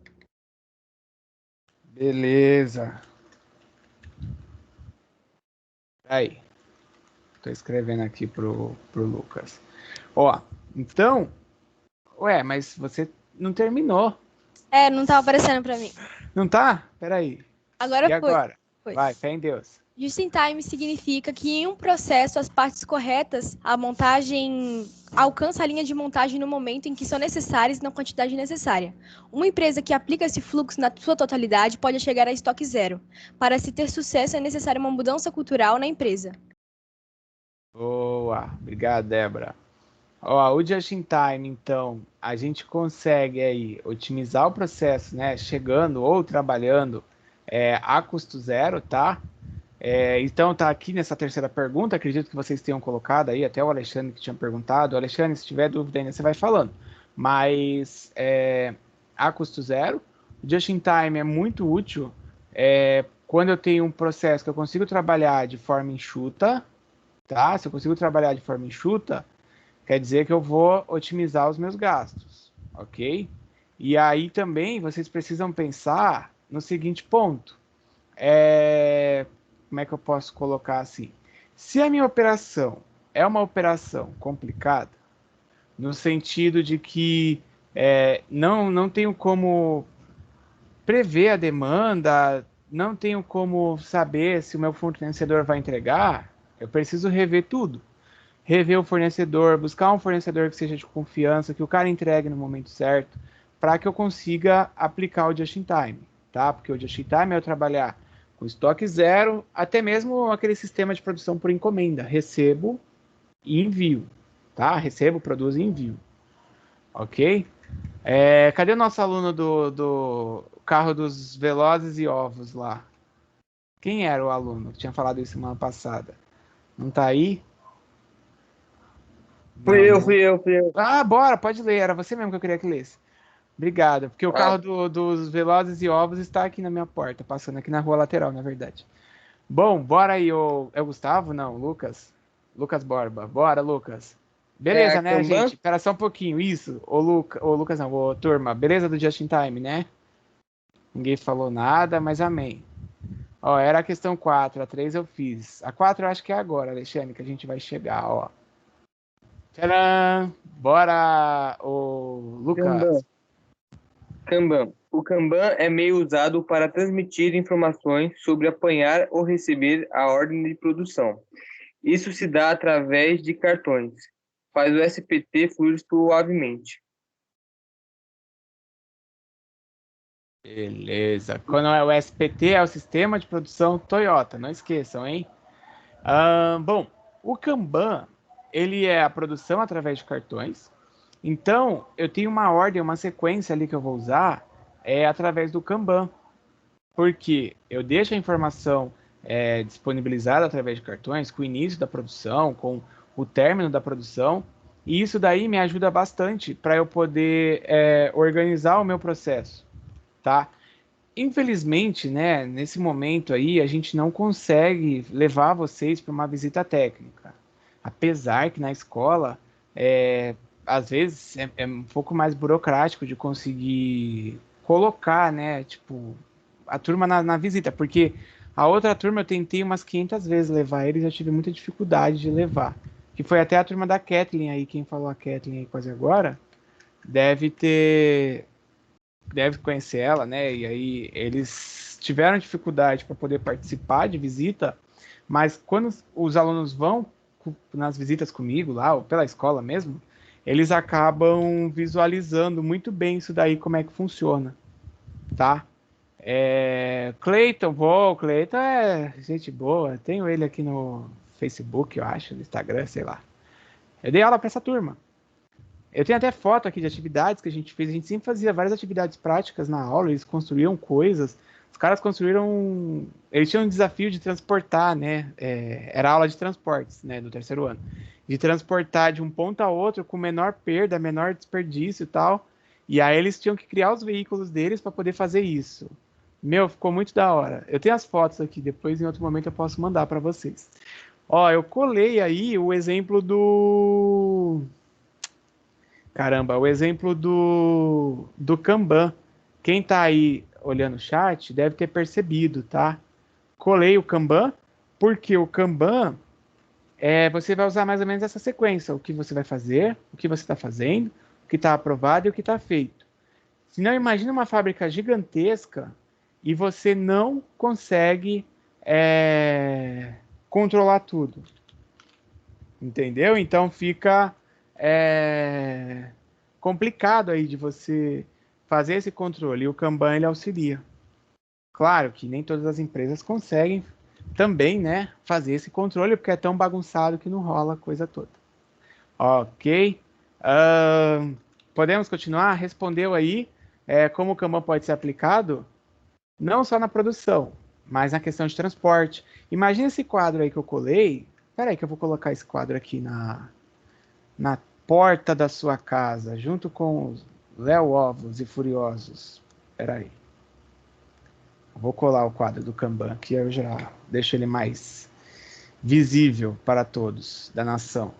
Beleza. Aí. Estou escrevendo aqui pro Lucas. Ó, então... Ué, mas você não terminou. Não estava aparecendo para mim. Não tá? Peraí. Agora E agora? foi. Vai, fé em Deus. Just-in-time significa que em um processo as partes corretas, a montagem alcança a linha de montagem no momento em que são necessárias e na quantidade necessária. Uma empresa que aplica esse fluxo na sua totalidade pode chegar a estoque zero. Para se ter sucesso é necessária uma mudança cultural na empresa. Boa, obrigado, Débora. Ó, o Just in Time, então, a gente consegue aí otimizar o processo, né? Chegando ou trabalhando a custo zero, tá? Então tá aqui nessa terceira pergunta, acredito que vocês tenham colocado aí, até o Alexandre que tinha perguntado. Alexandre, se tiver dúvida ainda, você vai falando. Mas a custo zero, o Just in Time é muito útil quando eu tenho um processo que eu consigo trabalhar de forma enxuta, tá? Se eu consigo trabalhar de forma enxuta, quer dizer que eu vou otimizar os meus gastos, ok? E aí também vocês precisam pensar no seguinte ponto. Como é que eu posso colocar assim? Se a minha operação é uma operação complicada, no sentido de que não tenho como prever a demanda, não tenho como saber se o meu fornecedor vai entregar, eu preciso rever tudo. Rever o fornecedor, buscar um fornecedor que seja de confiança, que o cara entregue no momento certo, para que eu consiga aplicar o just-in-time, tá? Porque o just-in-time é eu trabalhar com estoque zero, até mesmo aquele sistema de produção por encomenda. Recebo e envio, tá? Recebo, produzo e envio. Ok? Cadê o nosso aluno do carro dos Velozes e Ovos lá? Quem era o aluno que tinha falado isso semana passada? Não tá aí? Fui Não, eu, né? fui eu, fui eu. Ah, bora, pode ler. Era você mesmo que eu queria que lesse. Obrigado, porque o Ah, carro dos Velozes e Ovos está aqui na minha porta, passando aqui na rua lateral, na verdade. Bom, bora aí, é o Gustavo? Não, Lucas. Lucas Borba. Bora, Lucas. é a Beleza, né, Kanban? gente? Espera só um pouquinho. Isso. Ô, Lucas não, ô, turma. Beleza do Just in Time, né? Ninguém falou nada, mas amém. Ó, era a questão 4, a 3 eu fiz. A 4 eu acho que é agora, Alexandre, que a gente vai chegar, ó. Tcharam! Bora, ô, Kanban. Lucas. Kanban. O Kanban é meio usado para transmitir informações sobre apanhar ou receber a ordem de produção. Isso se dá através de cartões. Faz o SPT fluir suavemente. Beleza. Quando é o SPT, é o Sistema de Produção Toyota. Não esqueçam, hein? Bom, o Kanban, ele é a produção através de cartões. Então, eu tenho uma ordem, uma sequência ali que eu vou usar através do Kanban. Porque eu deixo a informação disponibilizada através de cartões, com o início da produção, com o término da produção, e isso daí me ajuda bastante para eu poder organizar o meu processo, tá? Infelizmente, né, nesse momento aí, a gente não consegue levar vocês para uma visita técnica. Apesar que na escola, às vezes, é um pouco mais burocrático de conseguir colocar, né, tipo, a turma na visita, porque a outra turma eu tentei umas 500 vezes levar eles, eu tive muita dificuldade de levar. Que foi até a turma da Kathleen aí, quem falou a Kathleen aí quase agora, deve ter deve conhecer ela, né? E aí eles tiveram dificuldade para poder participar de visita, mas quando os alunos vão nas visitas comigo lá, ou pela escola mesmo, eles acabam visualizando muito bem isso daí, como é que funciona, tá? Cleiton, Cleiton é gente boa, tenho ele aqui no Facebook, eu acho, no Instagram, sei lá. Eu dei aula para essa turma. Eu tenho até foto aqui de atividades que a gente fez. A gente sempre fazia várias atividades práticas na aula. Eles construíam coisas. Os caras construíram. Eles tinham um desafio de transportar, né? Era aula de transportes, né? Do terceiro ano. De transportar de um ponto a outro com menor perda, menor desperdício e tal. E aí eles tinham que criar os veículos deles para poder fazer isso. Meu, ficou muito da hora. Eu tenho as fotos aqui. Depois, em outro momento, eu posso mandar para vocês. Ó, eu colei aí o exemplo do. Caramba, o exemplo do Kanban. Quem tá aí olhando o chat deve ter percebido, tá? Colei o Kanban, porque o Kanban você vai usar mais ou menos essa sequência. O que você vai fazer, o que você está fazendo, o que está aprovado e o que está feito. Se não, imagina uma fábrica gigantesca e você não consegue controlar tudo. Entendeu? Então fica complicado aí de você fazer esse controle. E o Kanban ele auxilia. Claro que nem todas as empresas conseguem também, né, fazer esse controle, porque é tão bagunçado que não rola a coisa toda. Ok. Podemos continuar? Respondeu aí como o Kanban pode ser aplicado, não só na produção, mas na questão de transporte. Imagina esse quadro aí que eu colei. Espera aí que eu vou colocar esse quadro aqui na porta da sua casa, junto com os Léo Ovos e Furiosos. Espera aí. Vou colar o quadro do Kanban, que eu já deixo ele mais visível para todos da nação.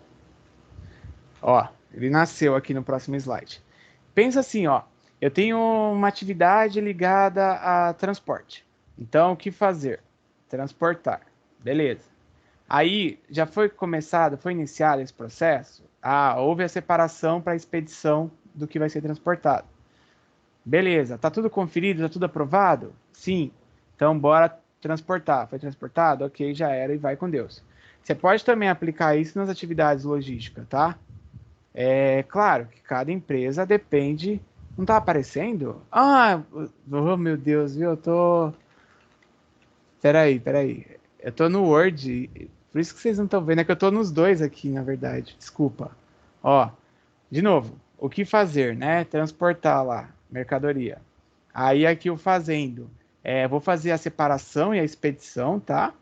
Ó, ele nasceu aqui no próximo slide. Pensa assim, ó. eu tenho uma atividade ligada a transporte. Então, o que fazer? Transportar. Beleza. Aí, já foi começado, foi iniciado esse processo? Houve a separação para a expedição do que vai ser transportado. Beleza. Tá tudo conferido? Tá tudo aprovado? Sim. Então, bora transportar. Foi transportado? Ok, já era e vai com Deus. Você pode também aplicar isso nas atividades logísticas, tá? É claro que cada empresa depende. Não tá aparecendo? Oh meu Deus, viu? Eu tô. Peraí. Eu tô no Word. Por isso que vocês não estão vendo. É que eu tô nos dois aqui, na verdade. Desculpa. Ó, de novo. O que fazer, né? Transportar lá, mercadoria. Aí aqui o fazendo. Vou fazer a separação e a expedição, tá?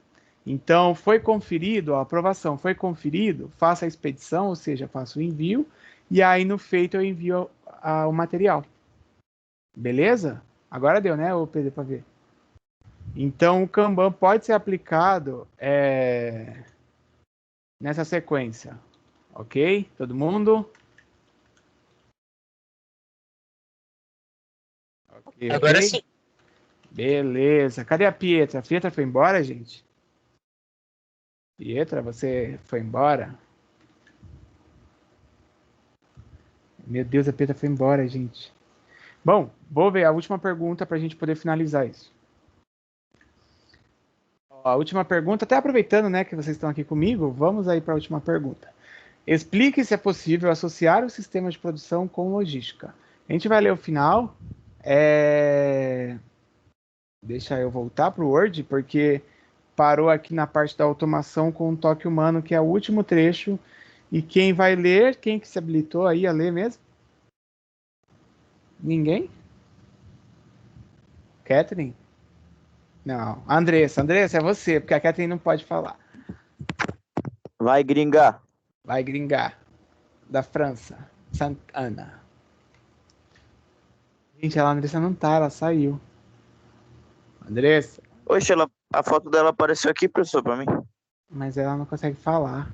Então, foi conferido, a aprovação foi conferido, faça a expedição, ou seja, faço o envio, e aí no feito eu envio o material. Beleza? Agora deu, né, o Pedro, para ver. Então, o Kanban pode ser aplicado nessa sequência. Ok? Todo mundo? Ok. Agora sim. Beleza. Cadê a Pietra? A Pietra foi embora, gente? Pietra, você foi embora? Meu Deus, a Pietra foi embora, gente. Bom, vou ver a última pergunta para a gente poder finalizar isso. A última pergunta, até aproveitando, né, que vocês estão aqui comigo, vamos aí para a última pergunta. Explique se é possível associar o sistema de produção com logística. A gente vai ler o final. Deixa eu voltar para o Word, porque parou aqui na parte da automação com o toque humano, que é o último trecho. E quem vai ler, quem que se habilitou aí a ler mesmo? Ninguém? Catherine? Não. Andressa, é você, porque a Catherine não pode falar. Vai, gringa. Vai gringar. Da França. Santana. Gente, a Andressa não tá, ela saiu. Andressa. Oxe, a foto dela apareceu aqui, professor, pra mim. Mas ela não consegue falar.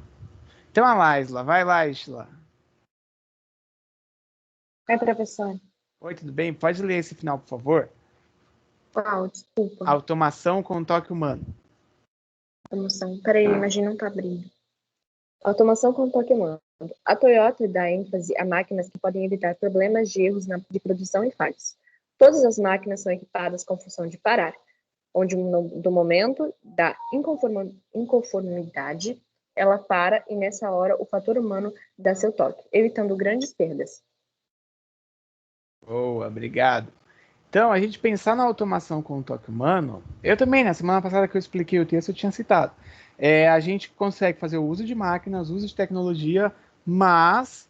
Então a Laisla, vai lá, Isla. Oi, professor. Oi, tudo bem? Pode ler esse final, por favor? Qual? Desculpa. Automação com toque humano. Automação. Peraí, imagina não tá abrindo. Automação com toque humano. A Toyota dá ênfase a máquinas que podem evitar problemas de erros de produção e falhas. Todas as máquinas são equipadas com função de parar, onde do momento da inconformidade, ela para e nessa hora o fator humano dá seu toque, evitando grandes perdas. Boa, obrigado. Então, a gente pensar na automação com o toque humano, eu também, na semana passada que eu expliquei o texto, eu tinha citado. A gente consegue fazer o uso de máquinas, uso de tecnologia, mas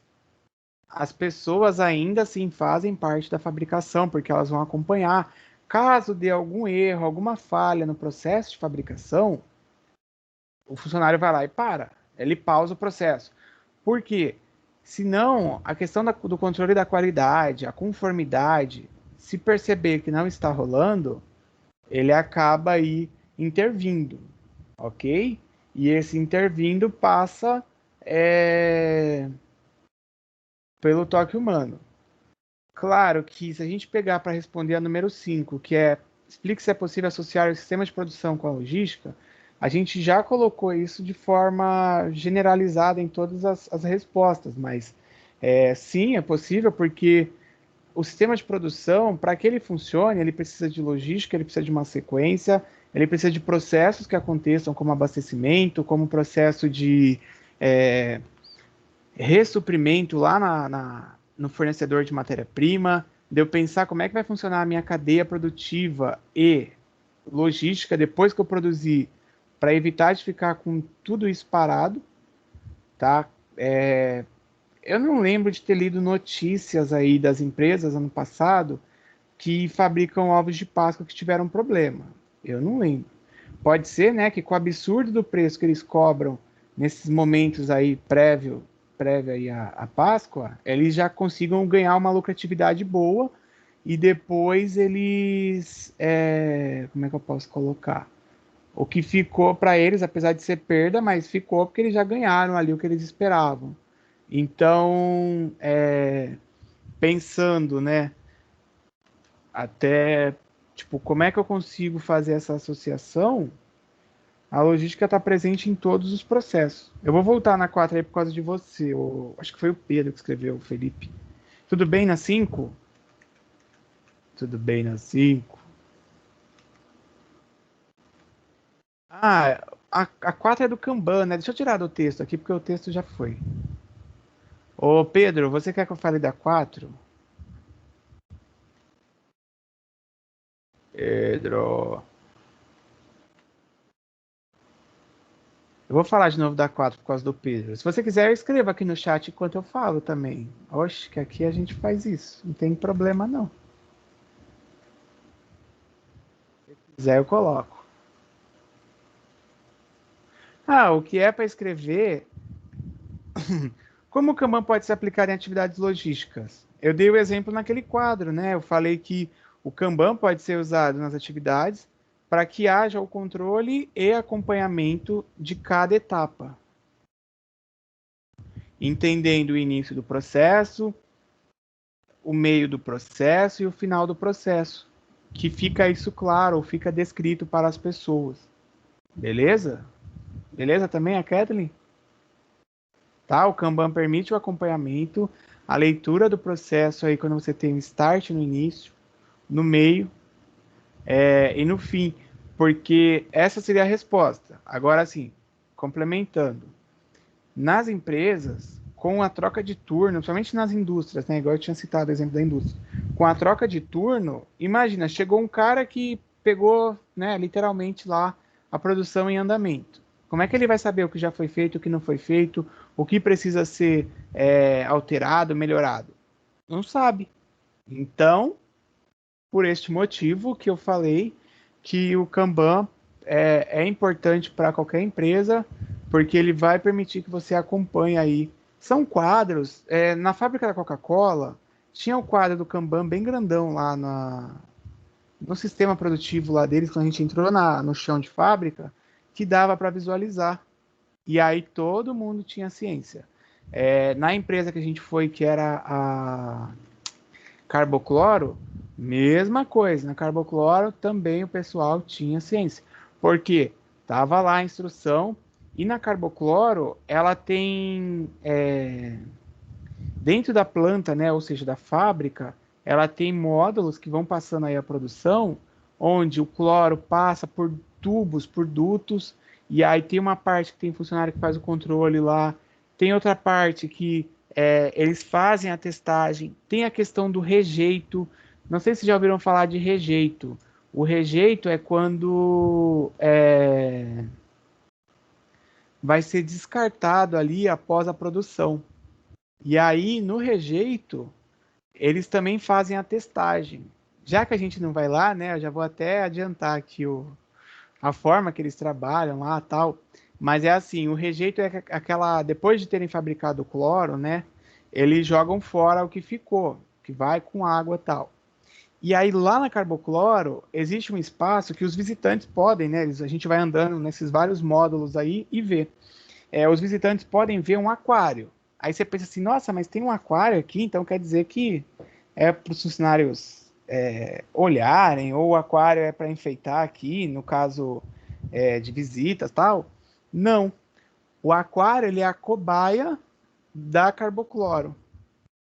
as pessoas ainda assim fazem parte da fabricação, porque elas vão acompanhar. Caso dê algum erro, alguma falha no processo de fabricação, o funcionário vai lá e para. Ele pausa o processo. Por quê? Senão, a questão do controle da qualidade, a conformidade, se perceber que não está rolando, ele acaba aí intervindo, ok? E esse intervindo passa pelo toque humano. Claro que se a gente pegar para responder a número 5, que é explique se é possível associar o sistema de produção com a logística, a gente já colocou isso de forma generalizada em todas as respostas, mas sim, é possível porque o sistema de produção, para que ele funcione, ele precisa de logística, ele precisa de uma sequência, ele precisa de processos que aconteçam como abastecimento, como processo de ressuprimento lá no fornecedor de matéria-prima, de eu pensar como é que vai funcionar a minha cadeia produtiva e logística depois que eu produzir, para evitar de ficar com tudo isso parado, tá? Eu não lembro de ter lido notícias aí das empresas ano passado que fabricam ovos de Páscoa que tiveram problema. Eu não lembro. Pode ser, né, que com o absurdo do preço que eles cobram nesses momentos aí prévio aí a Páscoa, eles já consigam ganhar uma lucratividade boa e depois eles, como é que eu posso colocar? O que ficou para eles, apesar de ser perda, mas ficou porque eles já ganharam ali o que eles esperavam. Então, pensando, né, até, tipo, como é que eu consigo fazer essa associação? A logística está presente em todos os processos. Eu vou voltar na 4 aí por causa de você. Acho que foi o Pedro que escreveu, o Felipe. Tudo bem na 5? Tudo bem na 5. Ah, a 4 é do Kanban, né? Deixa eu tirar do texto aqui, porque o texto já foi. Ô, Pedro, você quer que eu fale da 4? Pedro. Eu vou falar de novo da 4 por causa do Pedro. Se você quiser, eu escrevo aqui no chat enquanto eu falo também. Oxe, que aqui a gente faz isso. Não tem problema, não. Se quiser, eu coloco. Ah, o que é para escrever? Como o Kanban pode se aplicar em atividades logísticas? Eu dei o exemplo naquele quadro, né? Eu falei que o Kanban pode ser usado nas atividades para que haja o controle e acompanhamento de cada etapa, entendendo o início do processo, o meio do processo e o final do processo, que fica isso claro, ou fica descrito para as pessoas. Beleza? Beleza também a Kathleen? Tá? O Kanban permite o acompanhamento, a leitura do processo aí quando você tem um start no início, no meio e no fim, porque essa seria a resposta. Agora sim, complementando, nas empresas, com a troca de turno, principalmente nas indústrias, né? Igual eu tinha citado o exemplo da indústria, com a troca de turno, imagina, chegou um cara que pegou, né, literalmente lá a produção em andamento. Como é que ele vai saber o que já foi feito, o que não foi feito, o que precisa ser alterado, melhorado? Não sabe. Então, por este motivo que eu falei que o Kanban é importante para qualquer empresa, porque ele vai permitir que você acompanhe aí. São quadros. Na fábrica da Coca-Cola, tinha o quadro do Kanban bem grandão lá no sistema produtivo lá deles, quando a gente entrou no chão de fábrica, que dava para visualizar. E aí todo mundo tinha ciência. Na empresa que a gente foi, que era a Carbocloro, mesma coisa. Na Carbocloro também o pessoal tinha ciência. Porque tava lá a instrução e na Carbocloro ela tem dentro da planta, né, ou seja, da fábrica, ela tem módulos que vão passando aí a produção, onde o cloro passa por tubos, por dutos, e aí tem uma parte que tem funcionário que faz o controle lá, tem outra parte que eles fazem a testagem, tem a questão do rejeito. Não sei se já ouviram falar de rejeito. O rejeito é quando vai ser descartado ali após a produção. E aí, no rejeito, eles também fazem a testagem. Já que a gente não vai lá, né, eu já vou até adiantar aqui a forma que eles trabalham lá, tal. Mas é assim, o rejeito é aquela, depois de terem fabricado o cloro, né, eles jogam fora o que ficou, que vai com água, tal. E aí lá na Carbocloro existe um espaço que os visitantes podem, né, a gente vai andando nesses vários módulos aí e vê. Os visitantes podem ver um aquário. Aí você pensa assim, nossa, mas tem um aquário aqui, então quer dizer que é para os funcionários olharem, ou o aquário é para enfeitar aqui, no caso de visitas tal. Não. O aquário ele é a cobaia da Carbocloro.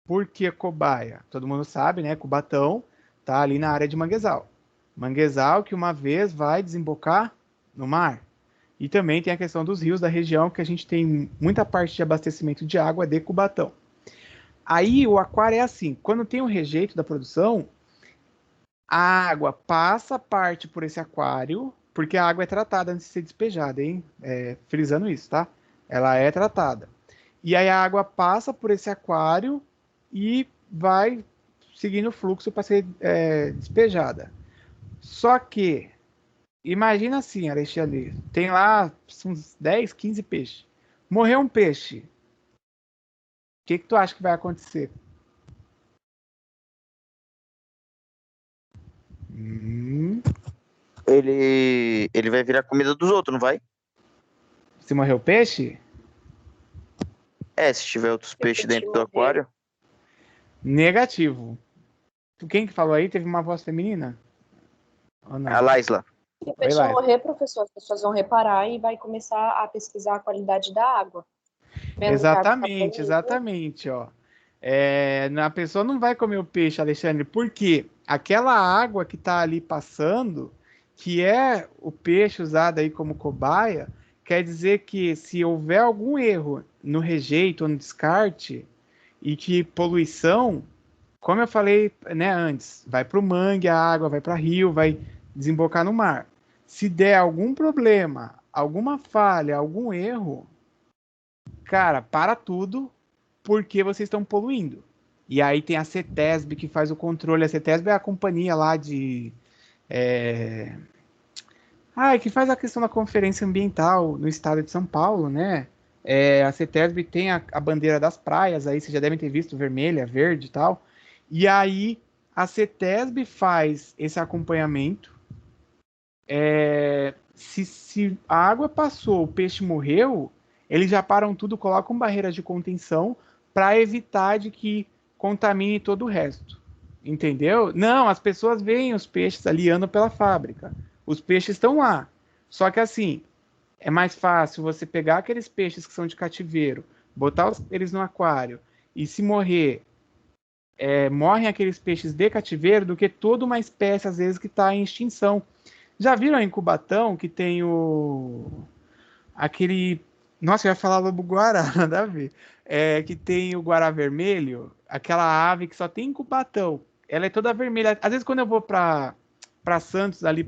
Por que cobaia? Todo mundo sabe, né? Cubatão tá ali na área de manguezal. Manguezal que uma vez vai desembocar no mar. E também tem a questão dos rios da região, que a gente tem muita parte de abastecimento de água de Cubatão. Aí o aquário é assim, quando tem o rejeito da produção, a água passa parte por esse aquário, porque a água é tratada antes de ser despejada, hein? Frisando isso, tá? Ela é tratada. E aí a água passa por esse aquário e vai seguindo o fluxo para ser despejada. Só que imagina assim, Alexandre, tem lá uns 10, 15 peixes. Morreu um peixe. O que tu acha que vai acontecer? Ele vai virar comida dos outros, não vai? Se morreu o peixe? Se tiver outros peixes peixe dentro do morrer. aquário. Negativo. Quem que falou aí? Teve uma voz feminina? Ou não? A Laisla. Se o Oi, peixe Laís. morrer, professor, as pessoas vão reparar e vai começar a pesquisar a qualidade da água. Vendo que a água tá poluída. Exatamente, ó. A pessoa não vai comer o peixe, Alexandre, porque aquela água que está ali passando, que é o peixe usado aí como cobaia, quer dizer que se houver algum erro no rejeito ou no descarte, e que poluição, como eu falei, né, antes, vai para o mangue a água, vai para rio, vai desembocar no mar. Se der algum problema, alguma falha, algum erro, cara, para tudo, porque vocês estão poluindo. E aí tem a CETESB que faz o controle. A CETESB é a companhia lá de. Que faz a questão da conferência ambiental no estado de São Paulo, né? A CETESB tem a bandeira das praias, aí vocês já devem ter visto, vermelha, verde e tal. E aí a CETESB faz esse acompanhamento. Se a água passou, o peixe morreu, eles já param tudo, colocam barreiras de contenção para evitar de que contamine todo o resto. Entendeu? Não, as pessoas veem os peixes ali andam pela fábrica. Os peixes estão lá. Só que assim, é mais fácil você pegar aqueles peixes que são de cativeiro, botar eles no aquário e se morrer, morrem aqueles peixes de cativeiro do que toda uma espécie, às vezes, que está em extinção. Já viram em Cubatão que tem aquele. Nossa, eu ia falar lobo-guará, nada a ver. Que tem o guará vermelho, aquela ave que só tem em Cubatão. Ela é toda vermelha. Às vezes, quando eu vou para Santos, ali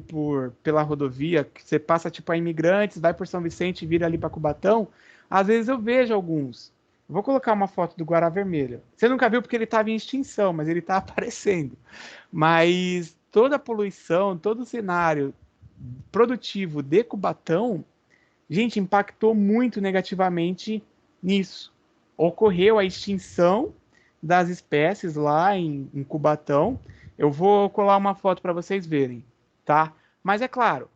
pela rodovia, que você passa tipo a Imigrantes, vai por São Vicente e vira ali para Cubatão, às vezes eu vejo alguns. Vou colocar uma foto do guará vermelho. Você nunca viu porque ele estava em extinção, mas ele está aparecendo. Mas toda a poluição, todo o cenário produtivo de Cubatão, gente, impactou muito negativamente nisso. Ocorreu a extinção das espécies lá em Cubatão. Eu vou colar uma foto para vocês verem, tá? Mas é claro,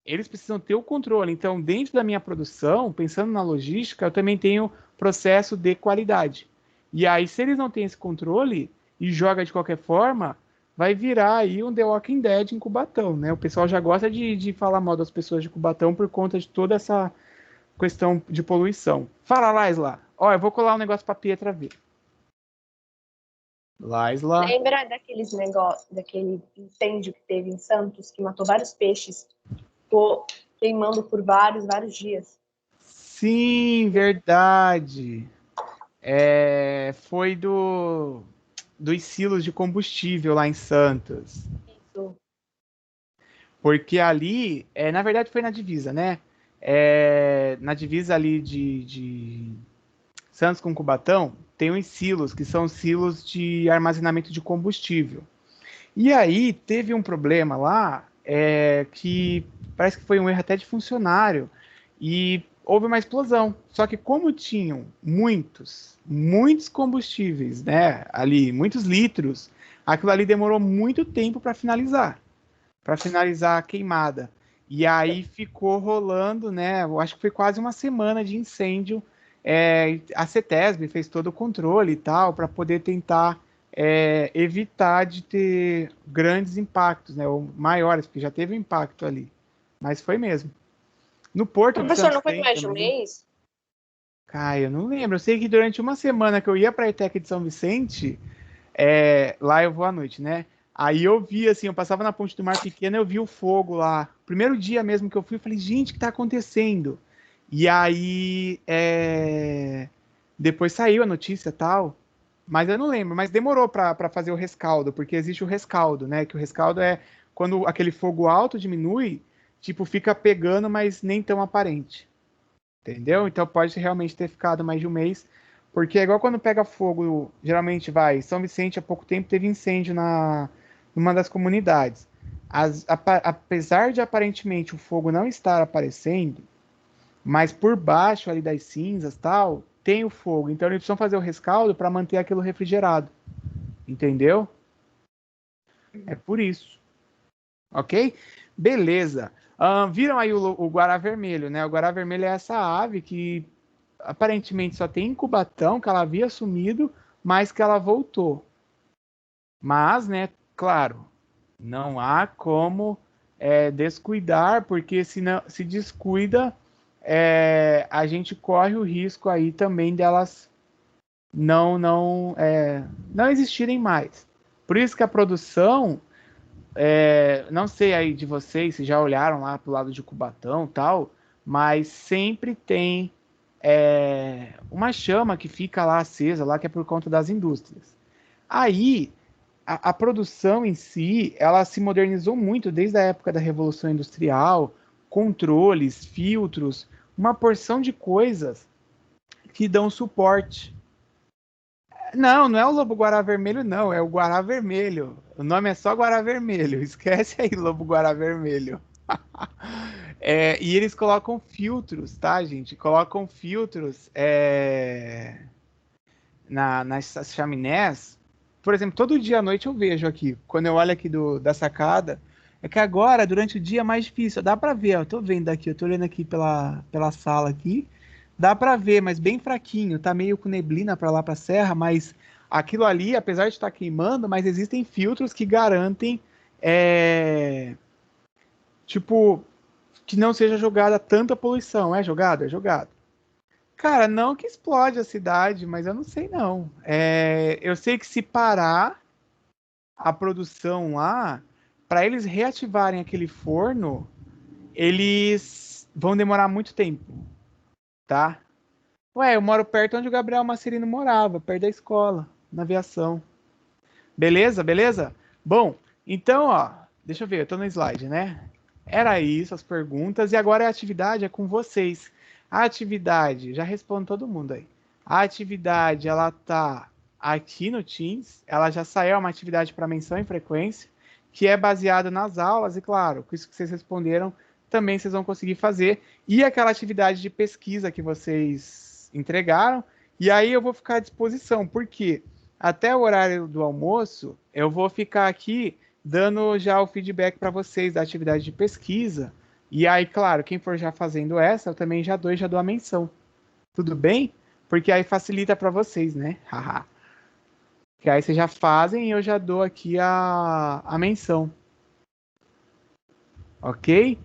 eles precisam ter o controle. Então, dentro da minha produção, pensando na logística, eu também tenho processo de qualidade. E aí, se eles não têm esse controle e joga de qualquer forma, vai virar aí um The Walking Dead em Cubatão, né? O pessoal já gosta de falar mal das pessoas de Cubatão por conta de toda essa questão de poluição. Fala, Laisla. Ó, eu vou colar um negócio pra Pietra ver. Laisla. Lembra daqueles negócios, daquele incêndio que teve em Santos, que matou vários peixes, ficou queimando por vários dias? Sim, verdade. Foi dos silos de combustível lá em Santos. Isso. Porque ali, na verdade, foi na divisa, né? Na divisa ali de Santos com Cubatão, tem uns silos, que são silos de armazenamento de combustível. E aí teve um problema lá, que parece que foi um erro até de funcionário, e houve uma explosão. Só que como tinham muitos combustíveis, né, ali, muitos litros, aquilo ali demorou muito tempo para finalizar a queimada. E aí ficou rolando, né? Eu acho que foi quase uma semana de incêndio. A CETESB fez todo o controle e tal, para poder tentar evitar de ter grandes impactos, né? Ou maiores, porque já teve um impacto ali. Mas foi mesmo. No Porto de Professor, Santos não foi tem mais de um também. mês? Cara, eu não lembro. Eu sei que durante uma semana que eu ia para a ETEC de São Vicente, lá eu vou à noite, né? Aí eu vi, assim, eu passava na Ponte do Mar Pequeno, eu vi o fogo lá. Primeiro dia mesmo que eu fui, eu falei, gente, o que tá acontecendo? E aí, depois saiu a notícia e tal, mas eu não lembro. Mas demorou para fazer o rescaldo, porque existe o rescaldo, né? Que o rescaldo é quando aquele fogo alto diminui, tipo, fica pegando, mas nem tão aparente. Entendeu? Então pode realmente ter ficado mais de um mês. Porque é igual quando pega fogo, geralmente vai. São Vicente, há pouco tempo, teve incêndio numa das comunidades. Apesar de aparentemente o fogo não estar aparecendo, mas por baixo ali das cinzas tal, tem o fogo. Então eles precisam fazer o rescaldo para manter aquilo refrigerado. Entendeu? É por isso. Ok? Beleza. Viram aí o guará vermelho, né? O guará vermelho é essa ave que aparentemente só tem em Cubatão, que ela havia sumido, mas que ela voltou. Mas, né, claro, não há como descuidar, porque se descuida, a gente corre o risco aí também delas não existirem mais. Por isso que a produção, não sei aí de vocês, se já olharam lá pro lado de Cubatão e tal, mas sempre tem uma chama que fica lá acesa, lá que é por conta das indústrias. Aí, a produção em si, ela se modernizou muito desde a época da Revolução Industrial, controles, filtros, uma porção de coisas que dão suporte. Não é o lobo-guará vermelho, não, é o guará vermelho. O nome é só guará vermelho, esquece aí lobo-guará vermelho. E eles colocam filtros, tá, gente? Colocam filtros nas chaminés. Por exemplo, todo dia à noite eu vejo aqui, quando eu olho aqui da sacada, é que agora, durante o dia, é mais difícil. Dá pra ver, ó, eu tô vendo aqui, eu tô olhando aqui pela sala aqui, dá pra ver, mas bem fraquinho, tá meio com neblina pra lá pra serra, mas aquilo ali, apesar de estar queimando, mas existem filtros que garantem, tipo, que não seja jogada tanta poluição. É jogado? É jogado. Cara, não que explode a cidade, mas eu não sei não. Eu sei que se parar a produção lá, para eles reativarem aquele forno, eles vão demorar muito tempo, tá? Ué, eu moro perto onde o Gabriel Macerino morava, perto da escola, na aviação. Beleza, beleza? Bom, então, ó, deixa eu ver, eu tô no slide, né? Era isso, as perguntas, e agora a atividade é com vocês. A atividade, já respondo todo mundo aí. A atividade, ela tá aqui no Teams, ela já saiu, uma atividade para menção e frequência, que é baseada nas aulas, e claro, com isso que vocês responderam, também vocês vão conseguir fazer. E aquela atividade de pesquisa que vocês entregaram, e aí eu vou ficar à disposição, porque até o horário do almoço, eu vou ficar aqui dando já o feedback para vocês da atividade de pesquisa. E aí, claro, quem for já fazendo essa, eu também já dou a menção. Tudo bem? Porque aí facilita para vocês, né? Haha. Que aí vocês já fazem e eu já dou aqui a menção. Ok?